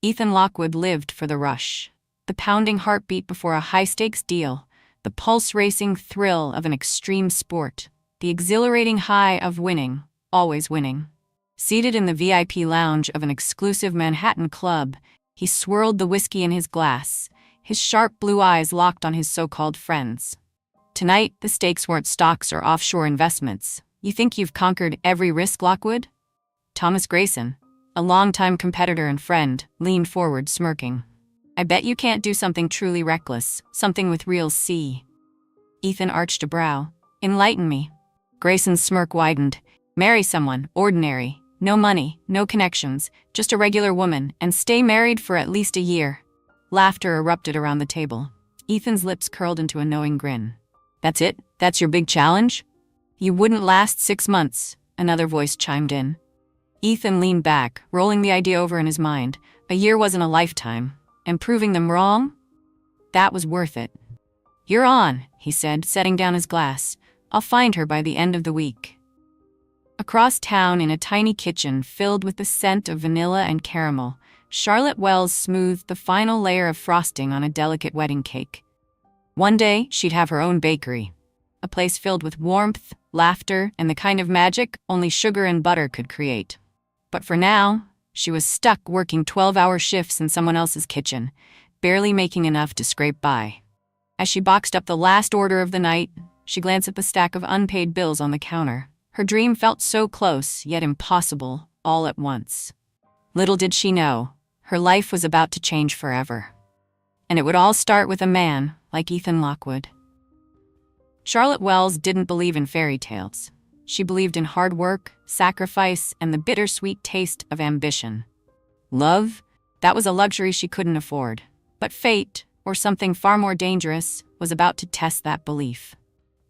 Ethan Lockwood lived for the rush. The pounding heartbeat before a high-stakes deal, the pulse-racing thrill of an extreme sport, the exhilarating high of winning, always winning. Seated in the VIP lounge of an exclusive Manhattan club, he swirled the whiskey in his glass, his sharp blue eyes locked on his so-called friends. Tonight, the stakes weren't stocks or offshore investments. You think you've conquered every risk, Lockwood? Thomas Grayson, a longtime competitor and friend, leaned forward, smirking. I bet you can't do something truly reckless, something with real C. Ethan arched a brow. Enlighten me. Grayson's smirk widened. Marry someone, ordinary. No money, no connections, just a regular woman, and stay married for at least a year. Laughter erupted around the table. Ethan's lips curled into a knowing grin. That's it? That's your big challenge? You wouldn't last 6 months, another voice chimed in. Ethan leaned back, rolling the idea over in his mind. A year wasn't a lifetime, and proving them wrong? That was worth it. You're on, he said, setting down his glass. I'll find her by the end of the week. Across town, in a tiny kitchen filled with the scent of vanilla and caramel, Charlotte Wells smoothed the final layer of frosting on a delicate wedding cake. One day, she'd have her own bakery. A place filled with warmth, laughter, and the kind of magic only sugar and butter could create. But for now, she was stuck working 12-hour shifts in someone else's kitchen, barely making enough to scrape by. As she boxed up the last order of the night, she glanced at the stack of unpaid bills on the counter. Her dream felt so close, yet impossible, all at once. Little did she know, her life was about to change forever. And it would all start with a man like Ethan Lockwood. Charlotte Wells didn't believe in fairy tales. She believed in hard work, sacrifice, and the bittersweet taste of ambition. Love? That was a luxury she couldn't afford. But fate, or something far more dangerous, was about to test that belief.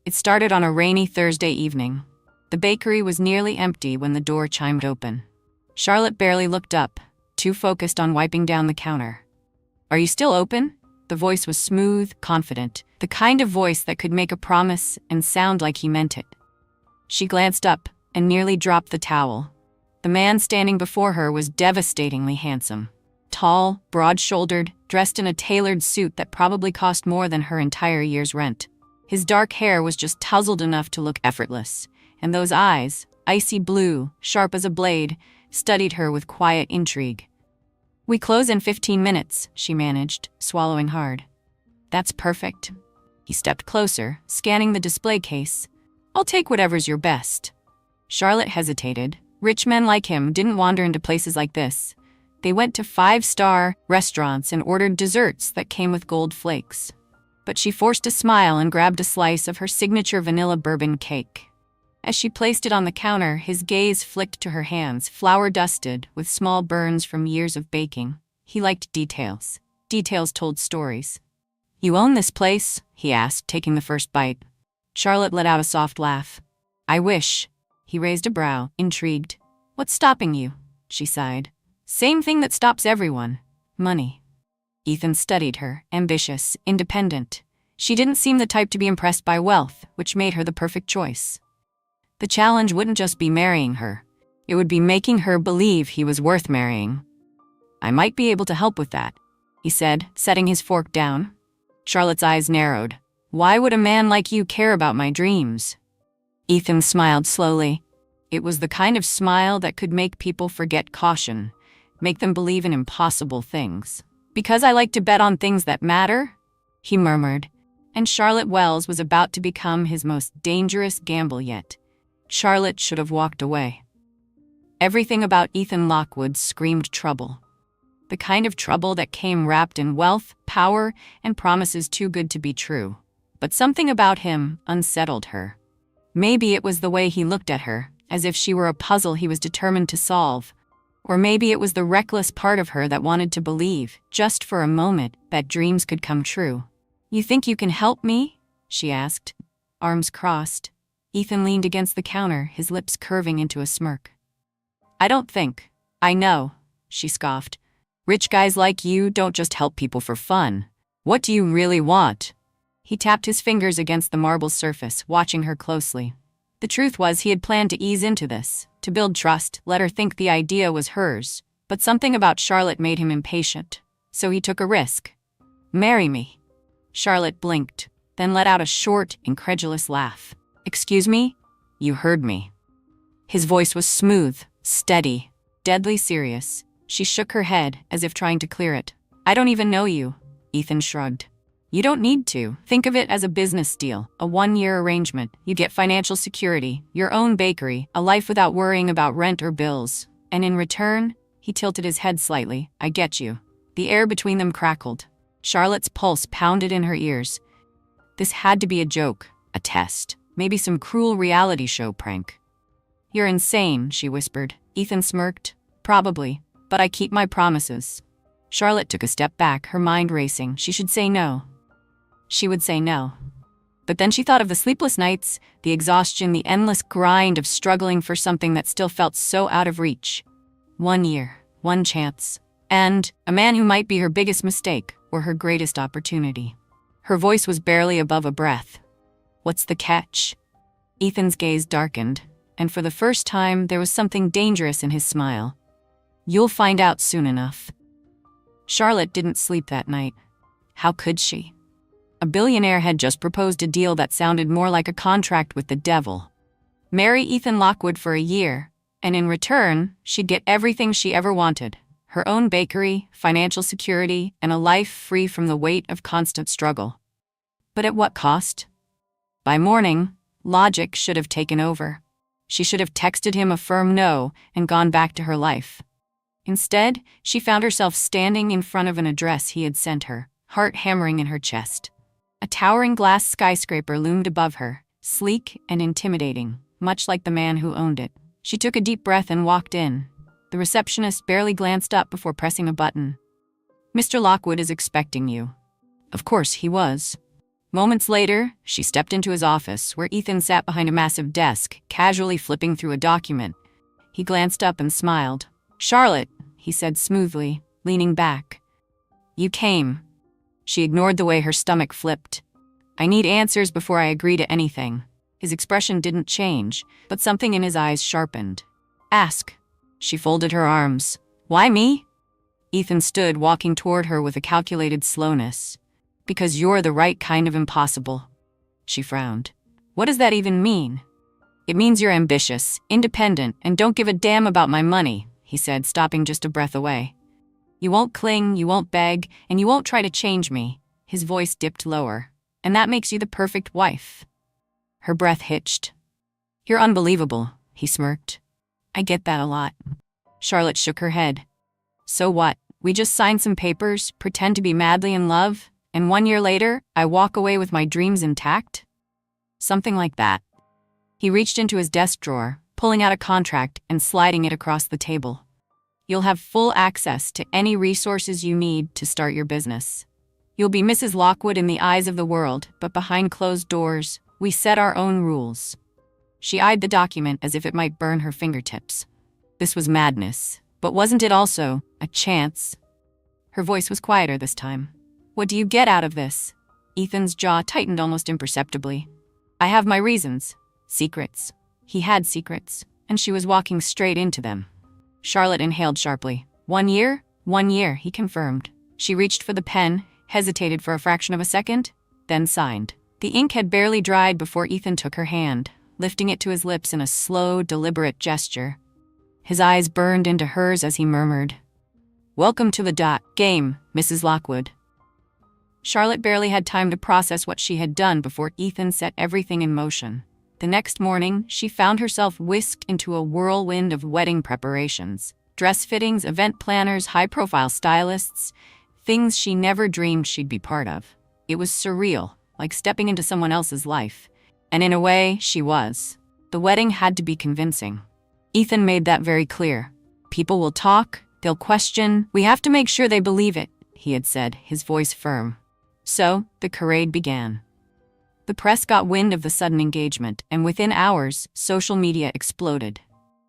It started on a rainy Thursday evening. The bakery was nearly empty when the door chimed open. Charlotte barely looked up, too focused on wiping down the counter. Are you still open? The voice was smooth, confident, the kind of voice that could make a promise and sound like he meant it. She glanced up and nearly dropped the towel. The man standing before her was devastatingly handsome. Tall, broad-shouldered, dressed in a tailored suit that probably cost more than her entire year's rent. His dark hair was just tousled enough to look effortless, and those eyes, icy blue, sharp as a blade, studied her with quiet intrigue. We close in 15 minutes, she managed, swallowing hard. That's perfect. He stepped closer, scanning the display case. I'll take whatever's your best. Charlotte hesitated. Rich men like him didn't wander into places like this. They went to 5-star restaurants and ordered desserts that came with gold flakes. But she forced a smile and grabbed a slice of her signature vanilla bourbon cake. As she placed it on the counter, his gaze flicked to her hands, flour-dusted, with small burns from years of baking. He liked details. Details told stories. You own this place? He asked, taking the first bite. Charlotte let out a soft laugh. I wish. He raised a brow, intrigued. What's stopping you? She sighed. Same thing that stops everyone. Money. Ethan studied her, ambitious, independent. She didn't seem the type to be impressed by wealth, which made her the perfect choice. The challenge wouldn't just be marrying her. It would be making her believe he was worth marrying. I might be able to help with that, he said, setting his fork down. Charlotte's eyes narrowed. Why would a man like you care about my dreams? Ethan smiled slowly. It was the kind of smile that could make people forget caution, make them believe in impossible things. Because I like to bet on things that matter, he murmured, and Charlotte Wells was about to become his most dangerous gamble yet. Charlotte should have walked away. Everything about Ethan Lockwood screamed trouble. The kind of trouble that came wrapped in wealth, power, and promises too good to be true. But something about him unsettled her. Maybe it was the way he looked at her, as if she were a puzzle he was determined to solve. Or maybe it was the reckless part of her that wanted to believe, just for a moment, that dreams could come true. You think you can help me? She asked, arms crossed. Ethan leaned against the counter, his lips curving into a smirk. I don't think. I know, she scoffed. Rich guys like you don't just help people for fun. What do you really want? He tapped his fingers against the marble surface, watching her closely. The truth was he had planned to ease into this, to build trust, let her think the idea was hers. But something about Charlotte made him impatient, so he took a risk. "Marry me." Charlotte blinked, then let out a short, incredulous laugh. "Excuse me? You heard me." His voice was smooth, steady, deadly serious. She shook her head, as if trying to clear it. "I don't even know you." Ethan shrugged. "You don't need to. Think of it as a business deal, a one-year arrangement. You get financial security, your own bakery, a life without worrying about rent or bills. And in return," he tilted his head slightly, "I get you." The air between them crackled. Charlotte's pulse pounded in her ears. This had to be a joke, a test, maybe some cruel reality show prank. "You're insane," she whispered. Ethan smirked. "Probably, but I keep my promises." Charlotte took a step back, her mind racing. She should say no. She would say no. But then she thought of the sleepless nights, the exhaustion, the endless grind of struggling for something that still felt so out of reach. 1 year, one chance, and a man who might be her biggest mistake or her greatest opportunity. Her voice was barely above a breath. "What's the catch?" Ethan's gaze darkened, and for the first time there was something dangerous in his smile. "You'll find out soon enough." Charlotte didn't sleep that night. How could she? A billionaire had just proposed a deal that sounded more like a contract with the devil. Marry Ethan Lockwood for a year, and in return, she'd get everything she ever wanted. Her own bakery, financial security, and a life free from the weight of constant struggle. But at what cost? By morning, logic should have taken over. She should have texted him a firm no and gone back to her life. Instead, she found herself standing in front of an address he had sent her, heart hammering in her chest. A towering glass skyscraper loomed above her, sleek and intimidating, much like the man who owned it. She took a deep breath and walked in. The receptionist barely glanced up before pressing a button. "Mr. Lockwood is expecting you." Of course he was. Moments later, she stepped into his office, where Ethan sat behind a massive desk, casually flipping through a document. He glanced up and smiled. "Charlotte," he said smoothly, leaning back. "You came." She ignored the way her stomach flipped. "I need answers before I agree to anything." His expression didn't change, but something in his eyes sharpened. "Ask." She folded her arms. "Why me?" Ethan stood, walking toward her with a calculated slowness. "Because you're the right kind of impossible." She frowned. "What does that even mean?" "It means you're ambitious, independent, and don't give a damn about my money," he said, stopping just a breath away. "You won't cling, you won't beg, and you won't try to change me." His voice dipped lower. "And that makes you the perfect wife." Her breath hitched. "You're unbelievable," he smirked. "I get that a lot." Charlotte shook her head. "So what? We just sign some papers, pretend to be madly in love, and 1 year later, I walk away with my dreams intact?" Something like that. He reached into his desk drawer, pulling out a contract and sliding it across the table. "You'll have full access to any resources you need to start your business. You'll be Mrs. Lockwood in the eyes of the world, but behind closed doors, we set our own rules." She eyed the document as if it might burn her fingertips. This was madness, but wasn't it also a chance? Her voice was quieter this time. "What do you get out of this?" Ethan's jaw tightened almost imperceptibly. "I have my reasons. Secrets." He had secrets, and she was walking straight into them. Charlotte inhaled sharply. 1 year? 1 year, he confirmed. She reached for the pen, hesitated for a fraction of a second, then signed. The ink had barely dried before Ethan took her hand, lifting it to his lips in a slow, deliberate gesture. His eyes burned into hers as he murmured, "Welcome to the game, Mrs. Lockwood." Charlotte barely had time to process what she had done before Ethan set everything in motion. The next morning, she found herself whisked into a whirlwind of wedding preparations. Dress fittings, event planners, high-profile stylists, things she never dreamed she'd be part of. It was surreal, like stepping into someone else's life. And in a way, she was. The wedding had to be convincing. Ethan made that very clear. "People will talk, they'll question, we have to make sure they believe it," he had said, his voice firm. So, the charade began. The press got wind of the sudden engagement, and within hours, social media exploded.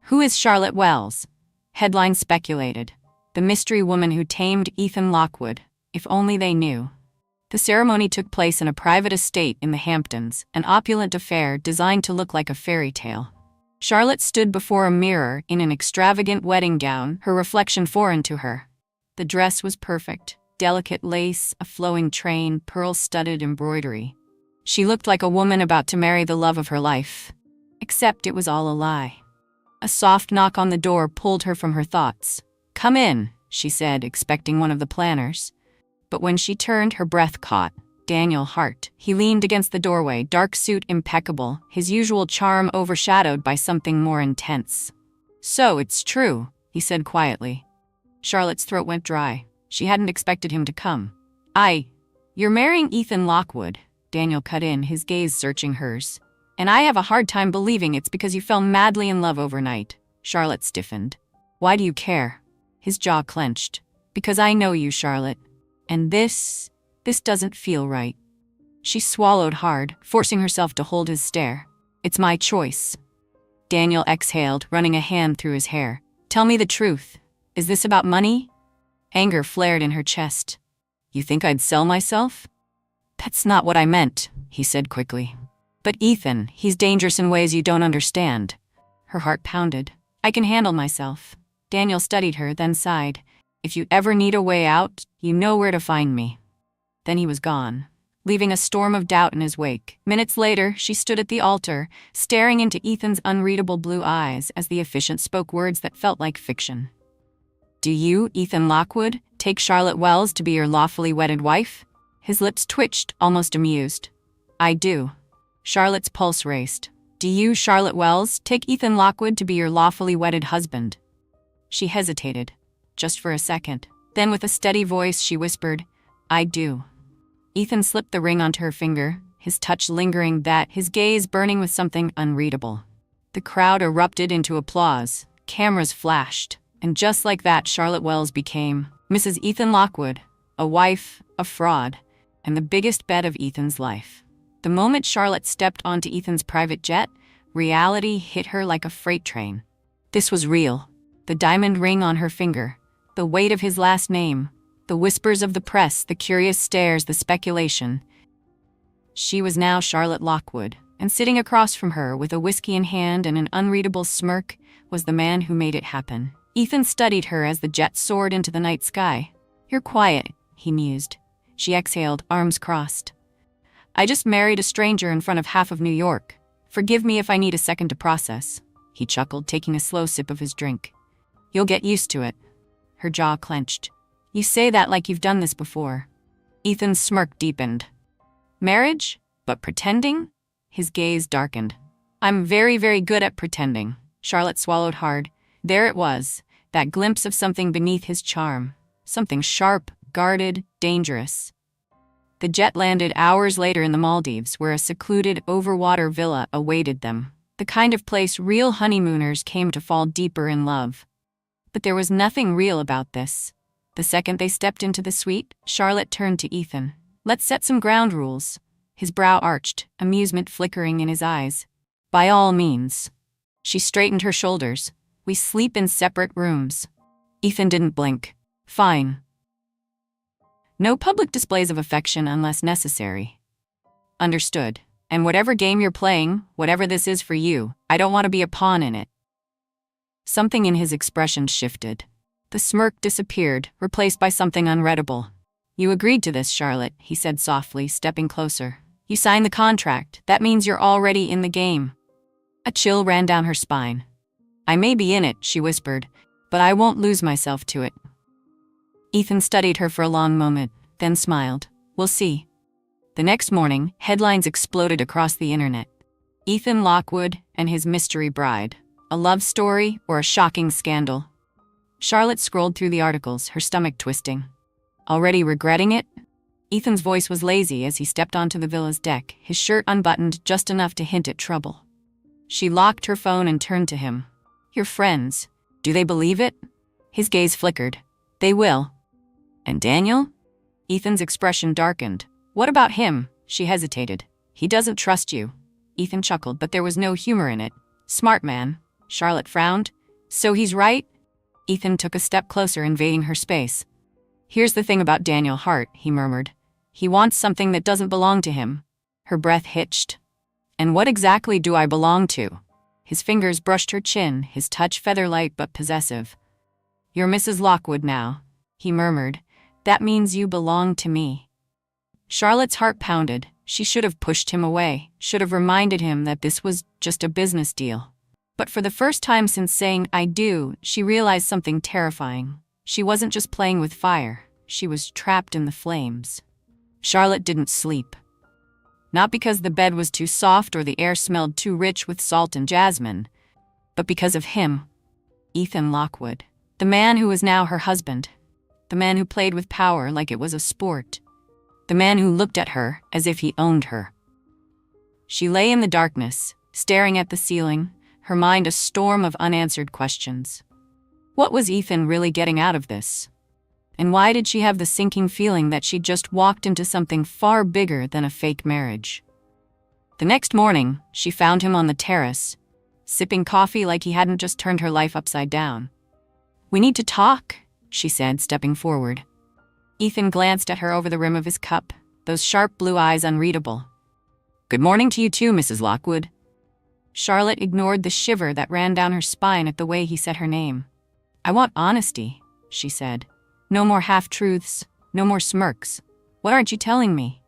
"Who is Charlotte Wells?" Headlines speculated. "The mystery woman who tamed Ethan Lockwood. If only they knew." The ceremony took place in a private estate in the Hamptons, an opulent affair designed to look like a fairy tale. Charlotte stood before a mirror in an extravagant wedding gown, her reflection foreign to her. The dress was perfect. Delicate lace, a flowing train, pearl-studded embroidery. She looked like a woman about to marry the love of her life. Except it was all a lie. A soft knock on the door pulled her from her thoughts. "Come in," she said, expecting one of the planners. But when she turned, her breath caught Daniel Hart. He leaned against the doorway, dark suit impeccable, his usual charm overshadowed by something more intense. "So it's true," he said quietly. Charlotte's throat went dry. She hadn't expected him to come. You're marrying Ethan Lockwood," Daniel cut in, his gaze searching hers. "And I have a hard time believing it's because you fell madly in love overnight." Charlotte stiffened. "Why do you care?" His jaw clenched. "Because I know you, Charlotte. And this doesn't feel right." She swallowed hard, forcing herself to hold his stare. "It's my choice." Daniel exhaled, running a hand through his hair. "Tell me the truth. Is this about money?" Anger flared in her chest. "You think I'd sell myself?" "That's not what I meant," he said quickly. "But Ethan, he's dangerous in ways you don't understand." Her heart pounded. "I can handle myself." Daniel studied her, then sighed. "If you ever need a way out, you know where to find me." Then he was gone, leaving a storm of doubt in his wake. Minutes later, she stood at the altar, staring into Ethan's unreadable blue eyes as the officiant spoke words that felt like fiction. "Do you, Ethan Lockwood, take Charlotte Wells to be your lawfully wedded wife?" His lips twitched, almost amused. "I do." Charlotte's pulse raced. "Do you, Charlotte Wells, take Ethan Lockwood to be your lawfully wedded husband?" She hesitated, just for a second. Then with a steady voice, she whispered, "I do." Ethan slipped the ring onto her finger, his touch lingering, his gaze burning with something unreadable. The crowd erupted into applause. Cameras flashed. And just like that, Charlotte Wells became Mrs. Ethan Lockwood, a wife, a fraud, and the biggest bet of Ethan's life. The moment Charlotte stepped onto Ethan's private jet, reality hit her like a freight train. This was real. The diamond ring on her finger, the weight of his last name, the whispers of the press, the curious stares, the speculation. She was now Charlotte Lockwood, and sitting across from her with a whiskey in hand and an unreadable smirk was the man who made it happen. Ethan studied her as the jet soared into the night sky. "You're quiet," he mused. She exhaled, arms crossed. "I just married a stranger in front of half of New York. Forgive me if I need a second to process." He chuckled, taking a slow sip of his drink. "You'll get used to it." Her jaw clenched. "You say that like you've done this before." Ethan's smirk deepened. "Marriage? But pretending?" His gaze darkened. "I'm very, very good at pretending." Charlotte swallowed hard. There it was, that glimpse of something beneath his charm. Something sharp, guarded, dangerous. The jet landed hours later in the Maldives, where a secluded, overwater villa awaited them. The kind of place real honeymooners came to fall deeper in love. But there was nothing real about this. The second they stepped into the suite, Charlotte turned to Ethan. "Let's set some ground rules." His brow arched, amusement flickering in his eyes. "By all means." She straightened her shoulders. "We sleep in separate rooms." Ethan didn't blink. "Fine. No public displays of affection unless necessary." "Understood. And whatever game you're playing, whatever this is for you, I don't want to be a pawn in it." Something in his expression shifted. The smirk disappeared, replaced by something unreadable. "You agreed to this, Charlotte," he said softly, stepping closer. "You signed the contract. That means you're already in the game." A chill ran down her spine. "I may be in it," she whispered, "but I won't lose myself to it." Ethan studied her for a long moment, then smiled. "We'll see." The next morning, headlines exploded across the internet. Ethan Lockwood and his mystery bride. A love story or a shocking scandal? Charlotte scrolled through the articles, her stomach twisting. "Already regretting it?" Ethan's voice was lazy as he stepped onto the villa's deck, his shirt unbuttoned just enough to hint at trouble. She locked her phone and turned to him. "Your friends, do they believe it?" His gaze flickered. "They will." "And Daniel?" Ethan's expression darkened. "What about him?" She hesitated. "He doesn't trust you." Ethan chuckled, but there was no humor in it. "Smart man." Charlotte frowned. "So he's right?" Ethan took a step closer, invading her space. "Here's the thing about Daniel Hart," he murmured. "He wants something that doesn't belong to him." Her breath hitched. "And what exactly do I belong to?" His fingers brushed her chin, his touch feather-light but possessive. "You're Mrs. Lockwood now," he murmured. "That means you belong to me." Charlotte's heart pounded. She should have pushed him away, should have reminded him that this was just a business deal. But for the first time since saying "I do," she realized something terrifying. She wasn't just playing with fire, she was trapped in the flames. Charlotte didn't sleep. Not because the bed was too soft or the air smelled too rich with salt and jasmine, but because of him, Ethan Lockwood, the man who was now her husband, the man who played with power like it was a sport, the man who looked at her as if he owned her. She lay in the darkness, staring at the ceiling, her mind a storm of unanswered questions. What was Ethan really getting out of this? And why did she have the sinking feeling that she'd just walked into something far bigger than a fake marriage? The next morning, she found him on the terrace, sipping coffee like he hadn't just turned her life upside down. "We need to talk," she said, stepping forward. Ethan glanced at her over the rim of his cup, those sharp blue eyes unreadable. "Good morning to you too, Mrs. Lockwood." Charlotte ignored the shiver that ran down her spine at the way he said her name. "I want honesty," she said. "No more half-truths, no more smirks. What aren't you telling me?"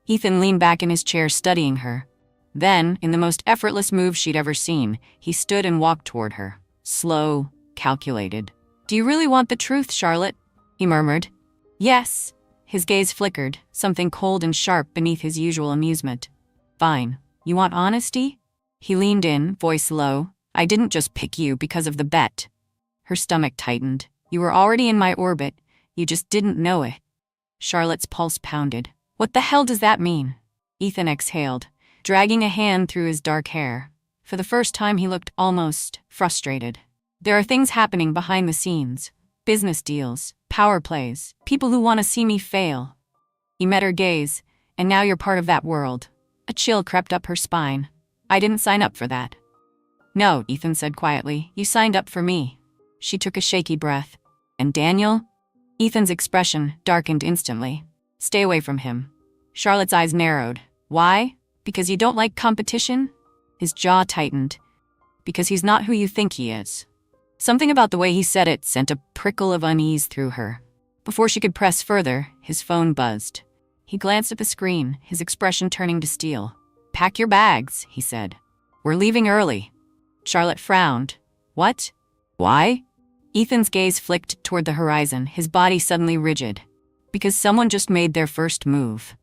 Ethan leaned back in his chair studying her. Then, in the most effortless move she'd ever seen, he stood and walked toward her. Slow, calculated. "Do you really want the truth, Charlotte?" he murmured. "Yes." His gaze flickered, something cold and sharp beneath his usual amusement. "Fine. You want honesty?" He leaned in, voice low. "I didn't just pick you because of the bet." Her stomach tightened. "You were already in my orbit. You just didn't know it." Charlotte's pulse pounded. "What the hell does that mean?" Ethan exhaled, dragging a hand through his dark hair. For the first time he looked almost frustrated. "There are things happening behind the scenes. Business deals, power plays, people who want to see me fail." He met her gaze. "And now you're part of that world." A chill crept up her spine. "I didn't sign up for that." "No," Ethan said quietly. "You signed up for me." She took a shaky breath. "And Daniel?" Ethan's expression darkened instantly. "Stay away from him." Charlotte's eyes narrowed. "Why? Because you don't like competition?" His jaw tightened. "Because he's not who you think he is." Something about the way he said it sent a prickle of unease through her. Before she could press further, his phone buzzed. He glanced at the screen, his expression turning to steel. "Pack your bags," he said. "We're leaving early." Charlotte frowned. "What? Why?" Ethan's gaze flicked toward the horizon, his body suddenly rigid. "Because someone just made their first move."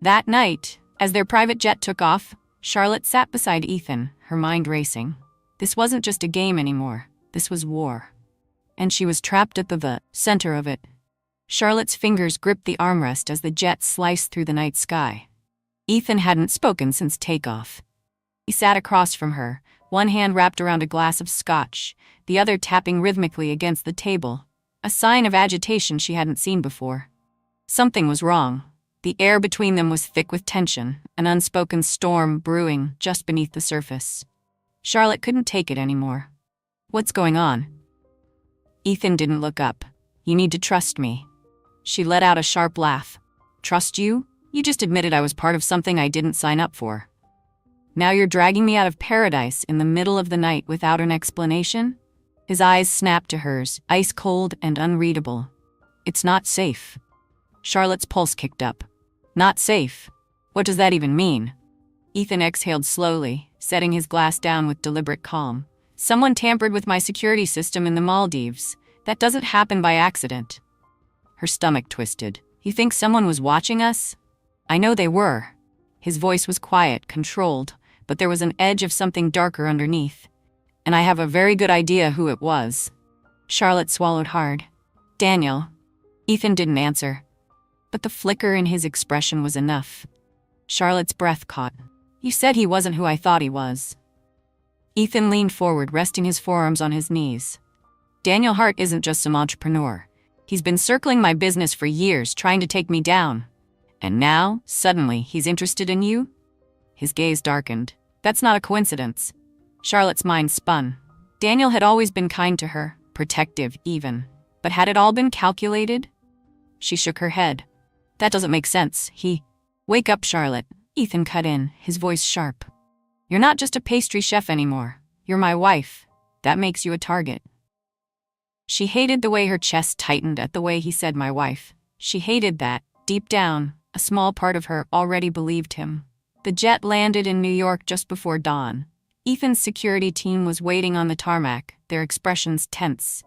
That night, as their private jet took off, Charlotte sat beside Ethan, her mind racing. This wasn't just a game anymore. This was war. And she was trapped at the center of it. Charlotte's fingers gripped the armrest as the jet sliced through the night sky. Ethan hadn't spoken since takeoff. He sat across from her, one hand wrapped around a glass of scotch, the other tapping rhythmically against the table, a sign of agitation she hadn't seen before. Something was wrong. The air between them was thick with tension, an unspoken storm brewing just beneath the surface. Charlotte couldn't take it anymore. "What's going on?" Ethan didn't look up. "You need to trust me." She let out a sharp laugh. "Trust you? You just admitted I was part of something I didn't sign up for. Now you're dragging me out of paradise in the middle of the night without an explanation?" His eyes snapped to hers, ice cold and unreadable. "It's not safe." Charlotte's pulse kicked up. "Not safe? What does that even mean?" Ethan exhaled slowly, setting his glass down with deliberate calm. "Someone tampered with my security system in the Maldives. That doesn't happen by accident." Her stomach twisted. "You think someone was watching us?" "I know they were." His voice was quiet, controlled, but there was an edge of something darker underneath. "And I have a very good idea who it was." Charlotte swallowed hard. "Daniel." Ethan didn't answer. But the flicker in his expression was enough. Charlotte's breath caught. "You said he wasn't who I thought he was." Ethan leaned forward, resting his forearms on his knees. "Daniel Hart isn't just some entrepreneur. He's been circling my business for years, trying to take me down. And now, suddenly, he's interested in you?" His gaze darkened. "That's not a coincidence." Charlotte's mind spun. Daniel had always been kind to her, protective even. But had it all been calculated? She shook her head. "That doesn't make sense. Wake up, Charlotte." Ethan cut in, his voice sharp. You're not just a pastry chef anymore. You're my wife. That makes you a target. She hated the way her chest tightened at the way he said my wife. She hated that, deep down, a small part of her already believed him. The jet landed in New York just before dawn. Ethan's security team was waiting on the tarmac, their expressions tense.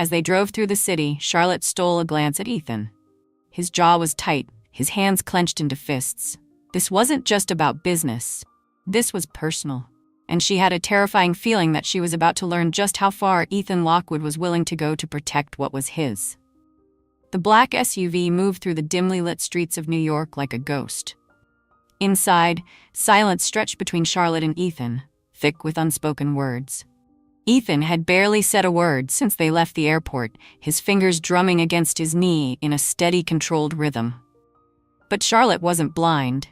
As they drove through the city, Charlotte stole a glance at Ethan. His jaw was tight, his hands clenched into fists. This wasn't just about business. This was personal. And she had a terrifying feeling that she was about to learn just how far Ethan Lockwood was willing to go to protect what was his. The black SUV moved through the dimly lit streets of New York like a ghost. Inside, silence stretched between Charlotte and Ethan, thick with unspoken words. Ethan had barely said a word since they left the airport, his fingers drumming against his knee in a steady, controlled rhythm. But Charlotte wasn't blind.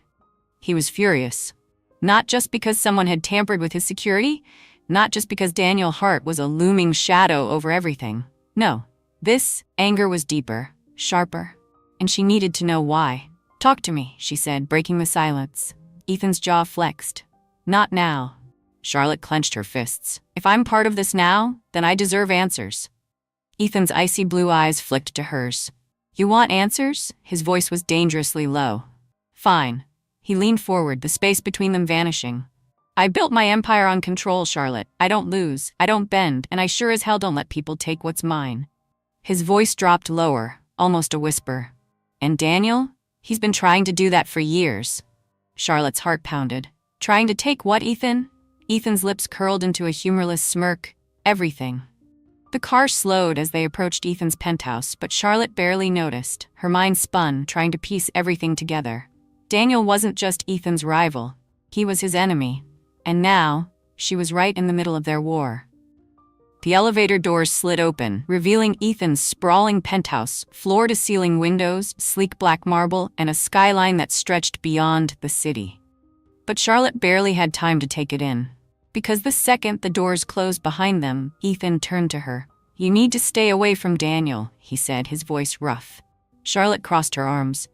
He was furious. Not just because someone had tampered with his security, not just because Daniel Hart was a looming shadow over everything. No, this anger was deeper, sharper, and she needed to know why. "Talk to me," she said, breaking the silence. Ethan's jaw flexed. "Not now." Charlotte clenched her fists. "If I'm part of this now, then I deserve answers." Ethan's icy blue eyes flicked to hers. "You want answers?" His voice was dangerously low. "Fine." He leaned forward, the space between them vanishing. "I built my empire on control, Charlotte. I don't lose, I don't bend, and I sure as hell don't let people take what's mine." His voice dropped lower, almost a whisper. "And Daniel? He's been trying to do that for years." Charlotte's heart pounded. "Trying to take what, Ethan?" Ethan's lips curled into a humorless smirk. "Everything." The car slowed as they approached Ethan's penthouse, but Charlotte barely noticed. Her mind spun, trying to piece everything together. Daniel wasn't just Ethan's rival. He was his enemy. And now, she was right in the middle of their war. The elevator doors slid open, revealing Ethan's sprawling penthouse, floor-to-ceiling windows, sleek black marble, and a skyline that stretched beyond the city. But Charlotte barely had time to take it in. Because the second the doors closed behind them, Ethan turned to her. "You need to stay away from Daniel," he said, his voice rough. Charlotte crossed her arms.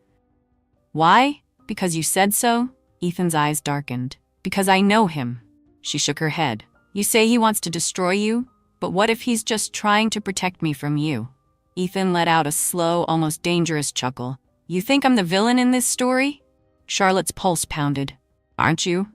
"Why? Because you said so?" Ethan's eyes darkened. "Because I know him." She shook her head. "You say he wants to destroy you? But what if he's just trying to protect me from you?" Ethan let out a slow, almost dangerous chuckle. "You think I'm the villain in this story?" Charlotte's pulse pounded. "Aren't you?"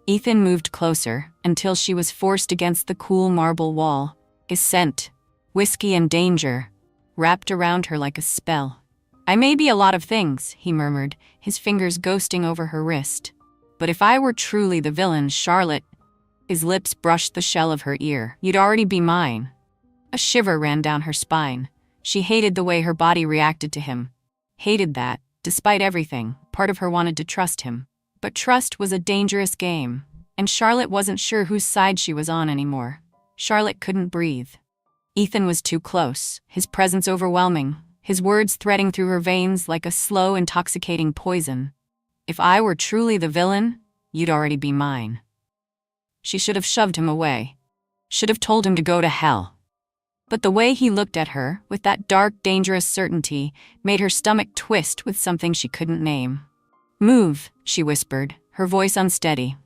Ethan moved closer, until she was forced against the cool marble wall. His scent, whiskey and danger, wrapped around her like a spell. "I may be a lot of things," he murmured, his fingers ghosting over her wrist. "But if I were truly the villain, Charlotte—" His lips brushed the shell of her ear. "You'd already be mine." A shiver ran down her spine. She hated the way her body reacted to him. Hated that, despite everything, part of her wanted to trust him. But trust was a dangerous game, and Charlotte wasn't sure whose side she was on anymore. Charlotte couldn't breathe. Ethan was too close, his presence overwhelming, his words threading through her veins like a slow, intoxicating poison. "If I were truly the villain, you'd already be mine." She should have shoved him away. Should have told him to go to hell. But the way he looked at her, with that dark, dangerous certainty, made her stomach twist with something she couldn't name. "Move," she whispered, her voice unsteady.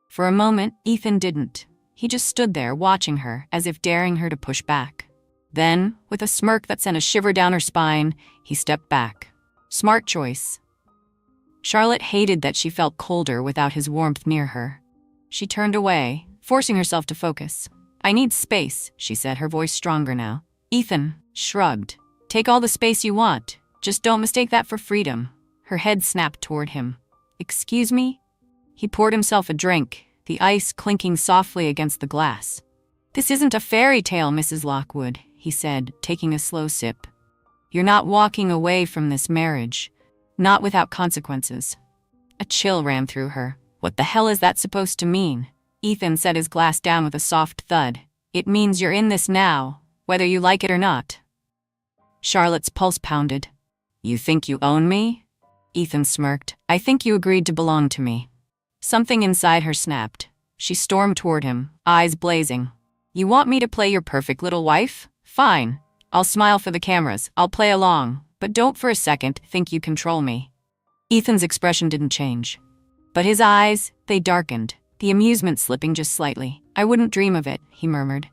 For a moment, Ethan didn't. He just stood there watching her, as if daring her to push back. Then, with a smirk that sent a shiver down her spine, he stepped back. Smart choice. Charlotte hated that she felt colder without his warmth near her. She turned away, forcing herself to focus. "I need space," she said, her voice stronger now. Ethan shrugged. "Take all the space you want. Just don't mistake that for freedom." Her head snapped toward him. "Excuse me?" He poured himself a drink, the ice clinking softly against the glass. "This isn't a fairy tale, Mrs. Lockwood," he said, taking a slow sip. "You're not walking away from this marriage. Not without consequences." A chill ran through her. "What the hell is that supposed to mean?" Ethan set his glass down with a soft thud. "It means you're in this now, whether you like it or not." Charlotte's pulse pounded. "You think you own me?" Ethan smirked. "I think you agreed to belong to me." Something inside her snapped. She stormed toward him, eyes blazing. "You want me to play your perfect little wife? Fine. I'll smile for the cameras, I'll play along, but don't for a second think you control me." Ethan's expression didn't change. But his eyes, they darkened. the amusement slipping just slightly. I wouldn't dream of it, he murmured.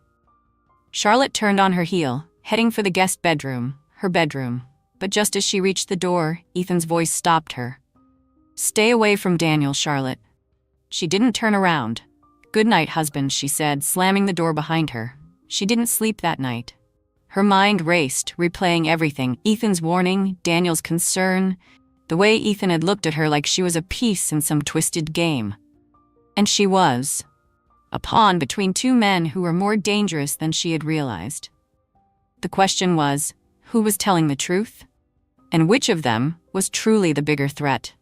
Charlotte turned on her heel, heading for the guest bedroom, her bedroom. But just as she reached the door, Ethan's voice stopped her. Stay away from Daniel, Charlotte. She didn't turn around. Good night, husband, she said, slamming the door behind her. She didn't sleep that night. Her mind raced, replaying everything: Ethan's warning, Daniel's concern, the way Ethan had looked at her like she was a piece in some twisted game. And she was. A pawn between two men who were more dangerous than she had realized. The question was, who was telling the truth? And which of them was truly the bigger threat?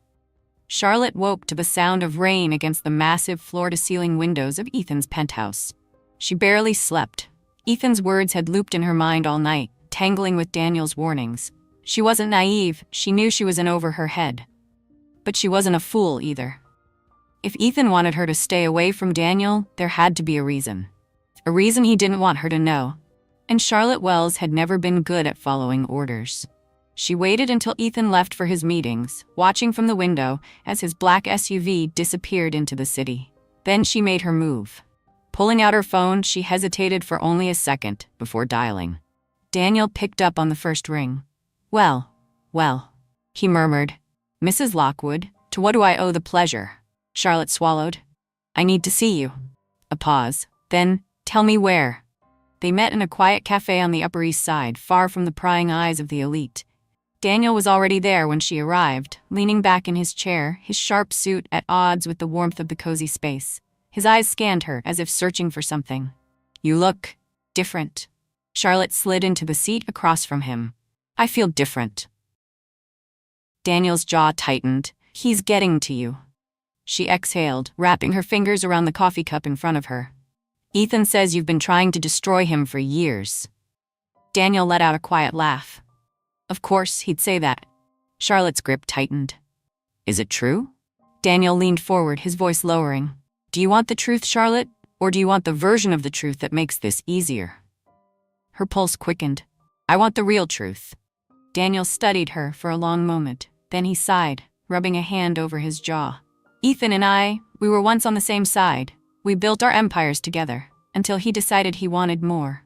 Charlotte woke to the sound of rain against the massive floor-to-ceiling windows of Ethan's penthouse. She barely slept. Ethan's words had looped in her mind all night, tangling with Daniel's warnings. She wasn't naive, she knew she was in over her head. But she wasn't a fool either. If Ethan wanted her to stay away from Daniel, there had to be a reason. A reason he didn't want her to know. And Charlotte Wells had never been good at following orders. She waited until Ethan left for his meetings, watching from the window as his black SUV disappeared into the city. Then she made her move. Pulling out her phone, she hesitated for only a second before dialing. Daniel picked up on the first ring. Well, he murmured. Mrs. Lockwood, to what do I owe the pleasure? Charlotte swallowed. I need to see you. A pause. Then, tell me where. They met in a quiet cafe on the Upper East Side, far from the prying eyes of the elite. Daniel was already there when she arrived, leaning back in his chair, his sharp suit at odds with the warmth of the cozy space. His eyes scanned her as if searching for something. You look different. Charlotte slid into the seat across from him. I feel different. Daniel's jaw tightened. He's getting to you. She exhaled, wrapping her fingers around the coffee cup in front of her. Ethan says you've been trying to destroy him for years. Daniel let out a quiet laugh. Of course, he'd say that. Charlotte's grip tightened. Is it true? Daniel leaned forward, his voice lowering. Do you want the truth, Charlotte? Or do you want the version of the truth that makes this easier? Her pulse quickened. I want the real truth. Daniel studied her for a long moment. Then he sighed, rubbing a hand over his jaw. Ethan and I, we were once on the same side. We built our empires together, until he decided he wanted more.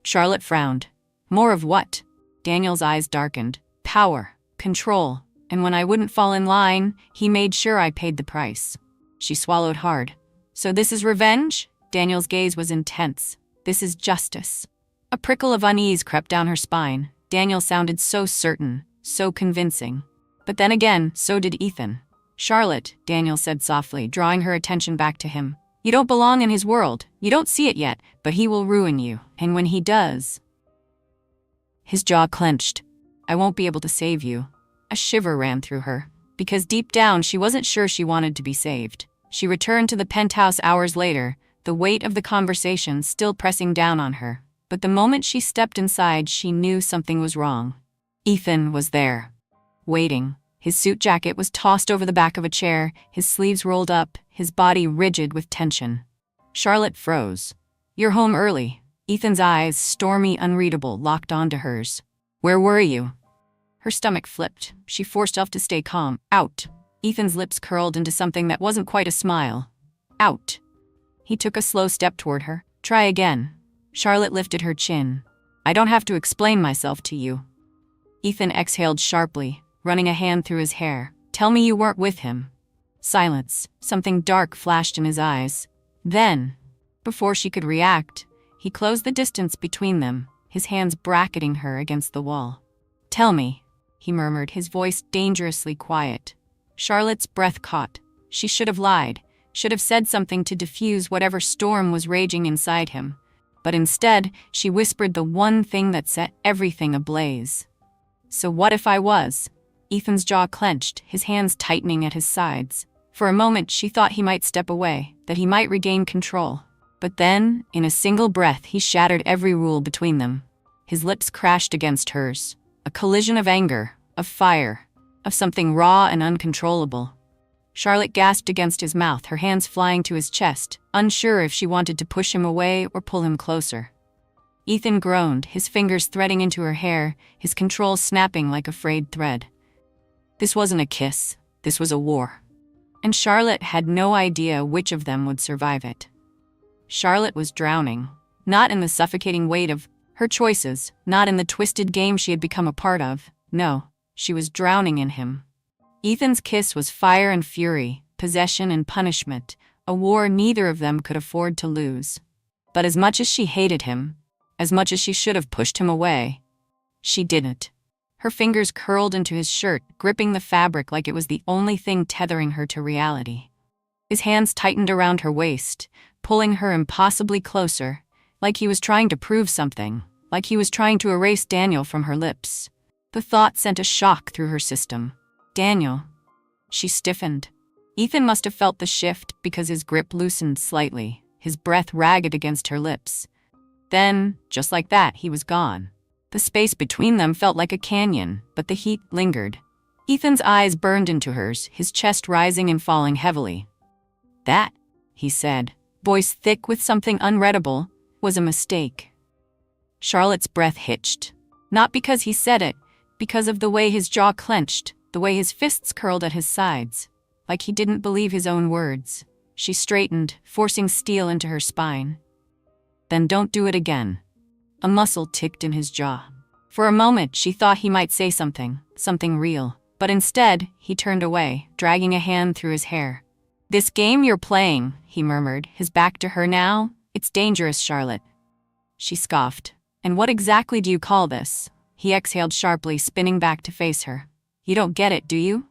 Charlotte frowned. More of what? Daniel's eyes darkened. Power, control, and when I wouldn't fall in line, he made sure I paid the price. She swallowed hard. So this is revenge? Daniel's gaze was intense. This is justice. A prickle of unease crept down her spine. Daniel sounded so certain, so convincing. But then again, so did Ethan. Charlotte, Daniel said softly, drawing her attention back to him. You don't belong in his world. You don't see it yet, but he will ruin you. And when he does... His jaw clenched. I won't be able to save you. A shiver ran through her. Because deep down, she wasn't sure she wanted to be saved. She returned to the penthouse hours later, the weight of the conversation still pressing down on her. But the moment she stepped inside, she knew something was wrong. Ethan was there. Waiting. His suit jacket was tossed over the back of a chair, his sleeves rolled up, his body rigid with tension. Charlotte froze. You're home early. Ethan's eyes, stormy, unreadable, locked onto hers. Where were you? Her stomach flipped. She forced herself to stay calm. Out. Ethan's lips curled into something that wasn't quite a smile. Out. He took a slow step toward her. Try again. Charlotte lifted her chin. I don't have to explain myself to you. Ethan exhaled sharply, running a hand through his hair. Tell me you weren't with him. Silence. Something dark flashed in his eyes. Then, before she could react, he closed the distance between them, his hands bracketing her against the wall. Tell me, he murmured, his voice dangerously quiet. Charlotte's breath caught. She should have lied, should have said something to diffuse whatever storm was raging inside him. But instead, she whispered the one thing that set everything ablaze. So what if I was? Ethan's jaw clenched, his hands tightening at his sides. For a moment, she thought he might step away, that he might regain control. But then, in a single breath, he shattered every rule between them. His lips crashed against hers. A collision of anger, of fire, of something raw and uncontrollable. Charlotte gasped against his mouth, her hands flying to his chest, unsure if she wanted to push him away or pull him closer. Ethan groaned, his fingers threading into her hair, his control snapping like a frayed thread. This wasn't a kiss. This was a war. and Charlotte had no idea which of them would survive it. Charlotte was drowning, not in the suffocating weight of her choices, not in the twisted game she had become a part of. No, she was drowning in him. Ethan's kiss was fire and fury, possession and punishment, a war neither of them could afford to lose. But as much as she hated him, as much as she should have pushed him away, she didn't. Her fingers curled into his shirt, gripping the fabric like it was the only thing tethering her to reality. His hands tightened around her waist, pulling her impossibly closer, like he was trying to prove something, like he was trying to erase Daniel from her lips. The thought sent a shock through her system. Daniel. She stiffened. Ethan must have felt the shift because his grip loosened slightly, his breath ragged against her lips. Then, just like that, he was gone. The space between them felt like a canyon, but the heat lingered. Ethan's eyes burned into hers, his chest rising and falling heavily. That, he said, voice thick with something unreadable, was a mistake. Charlotte's breath hitched. Not because he said it, because of the way his jaw clenched, the way his fists curled at his sides, like he didn't believe his own words. She straightened, forcing steel into her spine. Then don't do it again. A muscle ticked in his jaw. For a moment, she thought he might say something real, but instead, he turned away, dragging a hand through his hair. This game you're playing, he murmured, his back to her now, it's dangerous, Charlotte. She scoffed. And what exactly do you call this? He exhaled sharply, spinning back to face her. You don't get it, do you?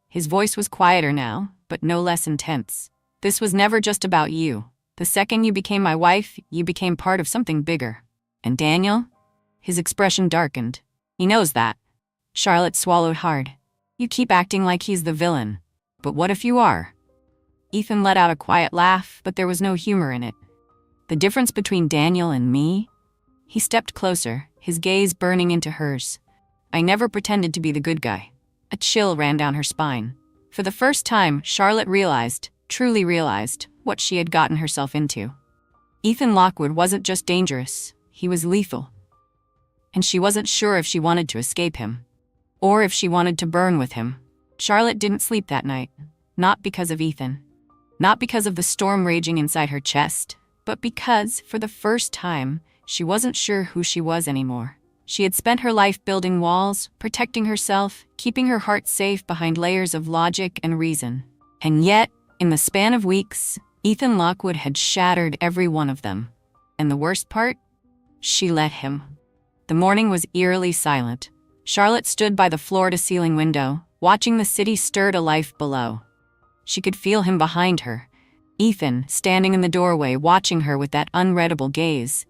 His voice was quieter now, but no less intense. This was never just about you. The second you became my wife, you became part of something bigger. And Daniel? His expression darkened. He knows that. Charlotte swallowed hard. You keep acting like he's the villain. But what if you are? Ethan let out a quiet laugh, but there was no humor in it. The difference between Daniel and me? He stepped closer, his gaze burning into hers. I never pretended to be the good guy. A chill ran down her spine. For the first time, Charlotte realized, truly realized, what she had gotten herself into. Ethan Lockwood wasn't just dangerous, he was lethal. And she wasn't sure if she wanted to escape him, or if she wanted to burn with him. Charlotte didn't sleep that night, not because of Ethan. Not because of the storm raging inside her chest, but because, for the first time, she wasn't sure who she was anymore. She had spent her life building walls, protecting herself, keeping her heart safe behind layers of logic and reason. And yet, in the span of weeks, Ethan Lockwood had shattered every one of them. And the worst part? She let him. The morning was eerily silent. Charlotte stood by the floor-to-ceiling window, watching the city stir to life below. She could feel him behind her, Ethan standing in the doorway watching her with that unreadable gaze.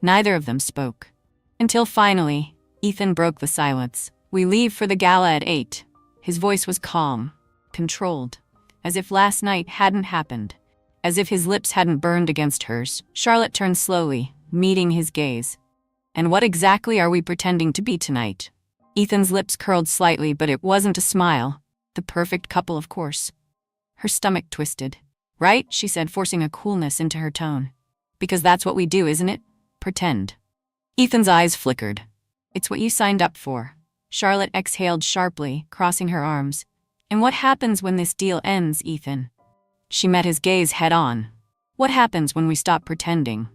Neither of them spoke. Until finally, Ethan broke the silence. We leave for the gala at 8. His voice was calm, controlled, as if last night hadn't happened, as if his lips hadn't burned against hers. Charlotte turned slowly, meeting his gaze. And what exactly are we pretending to be tonight? Ethan's lips curled slightly, but it wasn't a smile. The perfect couple, of course. Her stomach twisted. Right, she said, forcing a coolness into her tone. Because that's what we do, isn't it? Pretend. Ethan's eyes flickered. It's what you signed up for. Charlotte exhaled sharply, crossing her arms. And what happens when this deal ends, Ethan? She met his gaze head on. What happens when we stop pretending?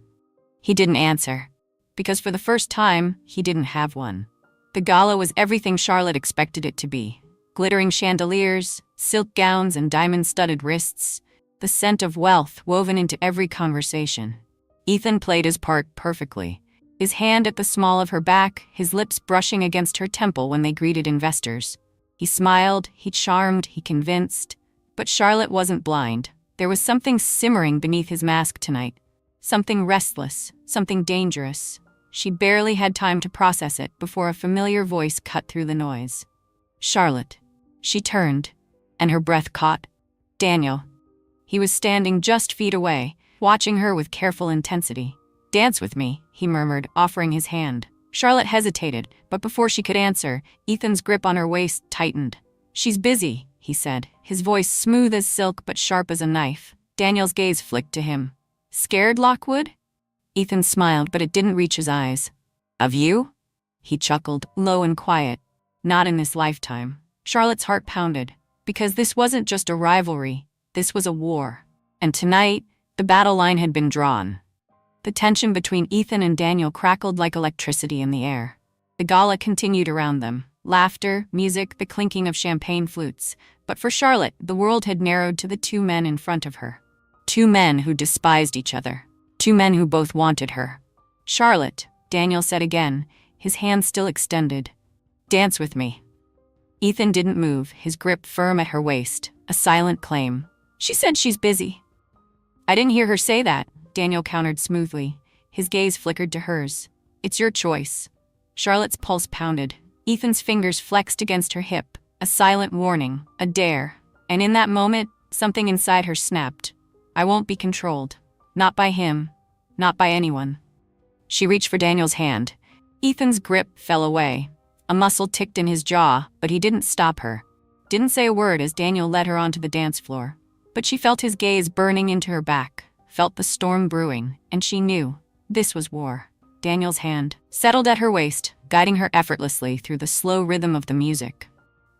He didn't answer. Because for the first time, he didn't have one. The gala was everything Charlotte expected it to be. Glittering chandeliers, silk gowns and diamond-studded wrists, the scent of wealth woven into every conversation. Ethan played his part perfectly, his hand at the small of her back, his lips brushing against her temple when they greeted investors. He smiled, he charmed, he convinced. But Charlotte wasn't blind. There was something simmering beneath his mask tonight. Something restless, something dangerous. She barely had time to process it before a familiar voice cut through the noise. Charlotte. She turned, and her breath caught. Daniel. He was standing just feet away, watching her with careful intensity. Dance with me, he murmured, offering his hand. Charlotte hesitated, but before she could answer, Ethan's grip on her waist tightened. She's busy, he said, his voice smooth as silk but sharp as a knife. Daniel's gaze flicked to him. Scared, Lockwood? Ethan smiled, but it didn't reach his eyes. Of you? He chuckled, low and quiet. Not in this lifetime. Charlotte's heart pounded. Because this wasn't just a rivalry, this was a war. And tonight, the battle line had been drawn. The tension between Ethan and Daniel crackled like electricity in the air. The gala continued around them. Laughter, music, the clinking of champagne flutes. But for Charlotte, the world had narrowed to the two men in front of her. Two men who despised each other. Two men who both wanted her. "Charlotte," Daniel said again, his hand still extended. "Dance with me." Ethan didn't move, his grip firm at her waist, a silent claim. "She said she's busy." "I didn't hear her say that," Daniel countered smoothly. His gaze flickered to hers. "It's your choice." Charlotte's pulse pounded. Ethan's fingers flexed against her hip, a silent warning, a dare. And in that moment, something inside her snapped. "I won't be controlled. Not by him. Not by anyone." She reached for Daniel's hand. Ethan's grip fell away. A muscle ticked in his jaw, but he didn't stop her. Didn't say a word as Daniel led her onto the dance floor. But she felt his gaze burning into her back, felt the storm brewing, and she knew this was war. Daniel's hand settled at her waist, guiding her effortlessly through the slow rhythm of the music.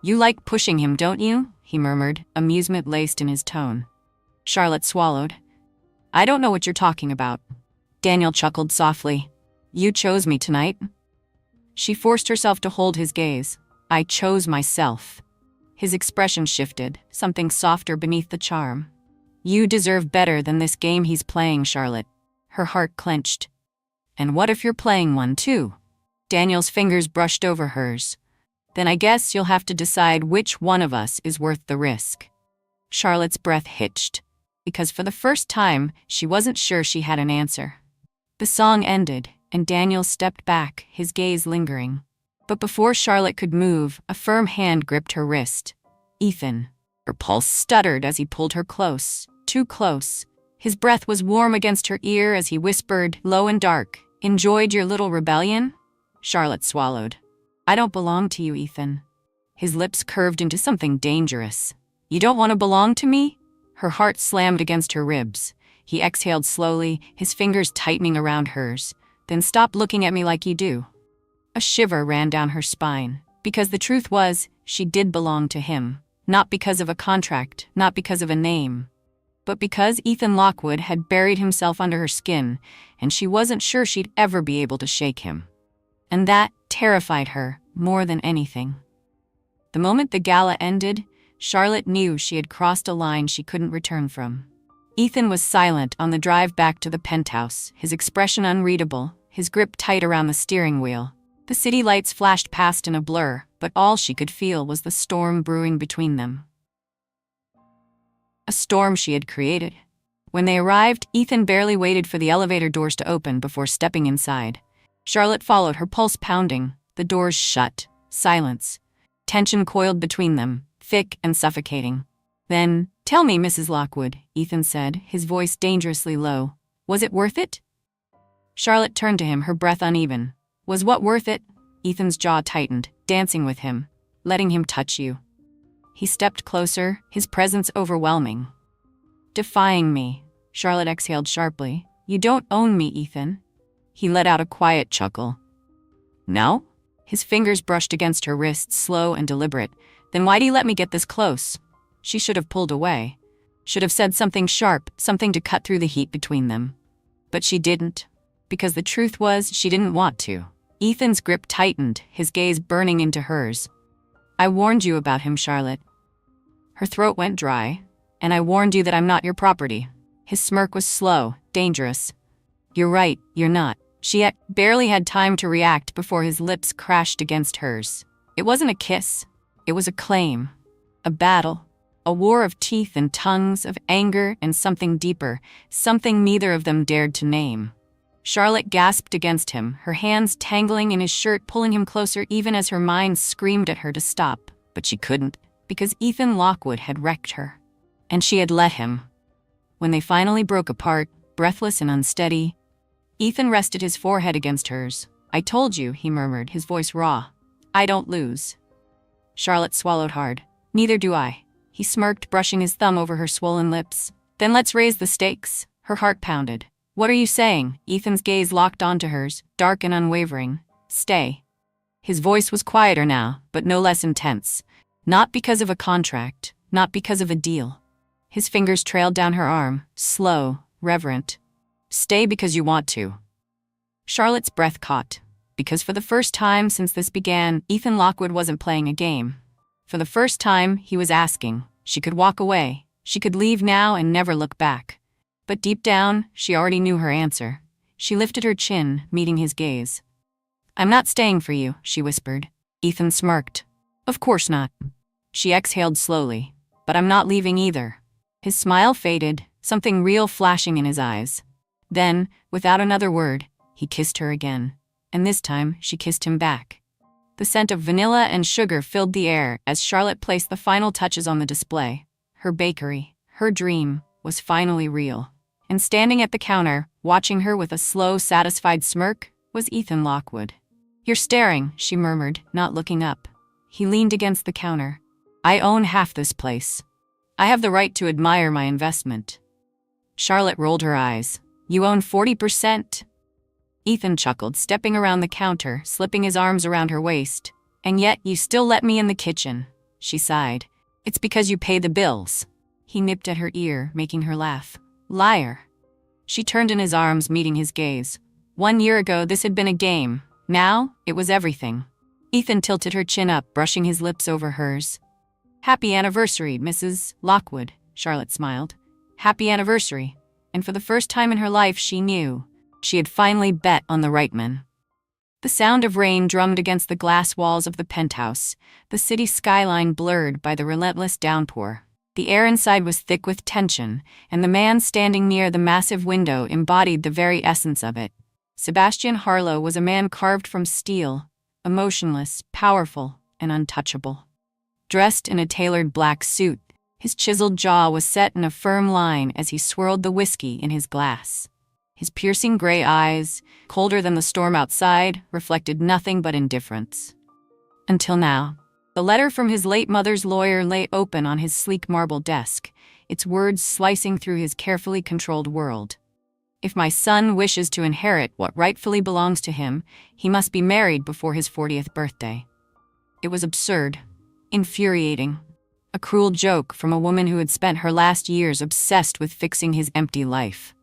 "You like pushing him, don't you?" he murmured, amusement laced in his tone. Charlotte swallowed. "I don't know what you're talking about." Daniel chuckled softly. "You chose me tonight." She forced herself to hold his gaze. "I chose myself." His expression shifted, something softer beneath the charm. "You deserve better than this game he's playing, Charlotte." Her heart clenched. "And what if you're playing one too?" Daniel's fingers brushed over hers. "Then I guess you'll have to decide which one of us is worth the risk." Charlotte's breath hitched, because for the first time, she wasn't sure she had an answer. The song ended, and Daniel stepped back, his gaze lingering. But before Charlotte could move, a firm hand gripped her wrist. "Ethan." Her pulse stuttered as he pulled her close, too close. His breath was warm against her ear as he whispered, low and dark, "Enjoyed your little rebellion?" Charlotte swallowed. "I don't belong to you, Ethan." His lips curved into something dangerous. "You don't want to belong to me?" Her heart slammed against her ribs. He exhaled slowly, his fingers tightening around hers. "Then stop looking at me like you do." A shiver ran down her spine, because the truth was, she did belong to him. Not because of a contract, not because of a name, but because Ethan Lockwood had buried himself under her skin, and she wasn't sure she'd ever be able to shake him. And that terrified her more than anything. The moment the gala ended, Charlotte knew she had crossed a line she couldn't return from. Ethan was silent on the drive back to the penthouse, his expression unreadable, his grip tight around the steering wheel. The city lights flashed past in a blur, but all she could feel was the storm brewing between them. A storm she had created. When they arrived, Ethan barely waited for the elevator doors to open before stepping inside. Charlotte followed, her pulse pounding. The doors shut. Silence. Tension coiled between them, thick and suffocating. Then, "Tell me, Mrs. Lockwood," Ethan said, his voice dangerously low. "Was it worth it?" Charlotte turned to him, her breath uneven. "Was what worth it?" Ethan's jaw tightened, dancing with him, letting him touch you. He stepped closer, his presence overwhelming. "Defying me," Charlotte exhaled sharply. "You don't own me, Ethan." He let out a quiet chuckle. "No?" His fingers brushed against her wrists, slow and deliberate. "Then why do you let me get this close?" She should have pulled away. Should have said something sharp, something to cut through the heat between them. But she didn't. Because the truth was, she didn't want to. Ethan's grip tightened, his gaze burning into hers. "I warned you about him, Charlotte." Her throat went dry. "And I warned you that I'm not your property." His smirk was slow, dangerous. "You're right, you're not." She barely had time to react before his lips crashed against hers. It wasn't a kiss. It was a claim. A battle. A war of teeth and tongues, of anger and something deeper, something neither of them dared to name. Charlotte gasped against him, her hands tangling in his shirt, pulling him closer even as her mind screamed at her to stop. But she couldn't, because Ethan Lockwood had wrecked her. And she had let him. When they finally broke apart, breathless and unsteady, Ethan rested his forehead against hers. "I told you," he murmured, his voice raw. "I don't lose." Charlotte swallowed hard. "Neither do I." He smirked, brushing his thumb over her swollen lips. "Then let's raise the stakes." Her heart pounded. "What are you saying?" Ethan's gaze locked onto hers, dark and unwavering. "Stay." His voice was quieter now, but no less intense. "Not because of a contract. not because of a deal. His fingers trailed down her arm, slow, reverent. Stay because you want to. Charlotte's breath caught, because for the first time since this began, Ethan Lockwood wasn't playing a game. For the first time, he was asking. She could walk away. She could leave now and never look back. But deep down, she already knew her answer. She lifted her chin, meeting his gaze. I'm not staying for you, she whispered. Ethan smirked. Of course not. She exhaled slowly. But I'm not leaving either. His smile faded, something real flashing in his eyes. Then, without another word, he kissed her again. And this time, she kissed him back. The scent of vanilla and sugar filled the air as Charlotte placed the final touches on the display. Her bakery, her dream, was finally real. And standing at the counter, watching her with a slow, satisfied smirk, was Ethan Lockwood. You're staring, she murmured, not looking up. He leaned against the counter. I own half this place. I have the right to admire my investment. Charlotte rolled her eyes. You own 40%? Ethan chuckled, stepping around the counter, slipping his arms around her waist. And yet you still let me in the kitchen, she sighed. It's because you pay the bills. He nipped at her ear, making her laugh. Liar. She turned in his arms, meeting his gaze. 1 year ago, this had been a game. Now, it was everything. Ethan tilted her chin up, brushing his lips over hers. Happy anniversary, Mrs. Lockwood, Charlotte smiled. Happy anniversary. And for the first time in her life, she knew. She had finally bet on the right man. The sound of rain drummed against the glass walls of the penthouse, the city skyline blurred by the relentless downpour. The air inside was thick with tension, and the man standing near the massive window embodied the very essence of it. Sebastian Harlow was a man carved from steel, emotionless, powerful, and untouchable. Dressed in a tailored black suit, his chiseled jaw was set in a firm line as he swirled the whiskey in his glass. His piercing gray eyes, colder than the storm outside, reflected nothing but indifference. Until now. The letter from his late mother's lawyer lay open on his sleek marble desk, its words slicing through his carefully controlled world. If my son wishes to inherit what rightfully belongs to him, he must be married before his 40th birthday. It was absurd, infuriating, a cruel joke from a woman who had spent her last years obsessed with fixing his empty life.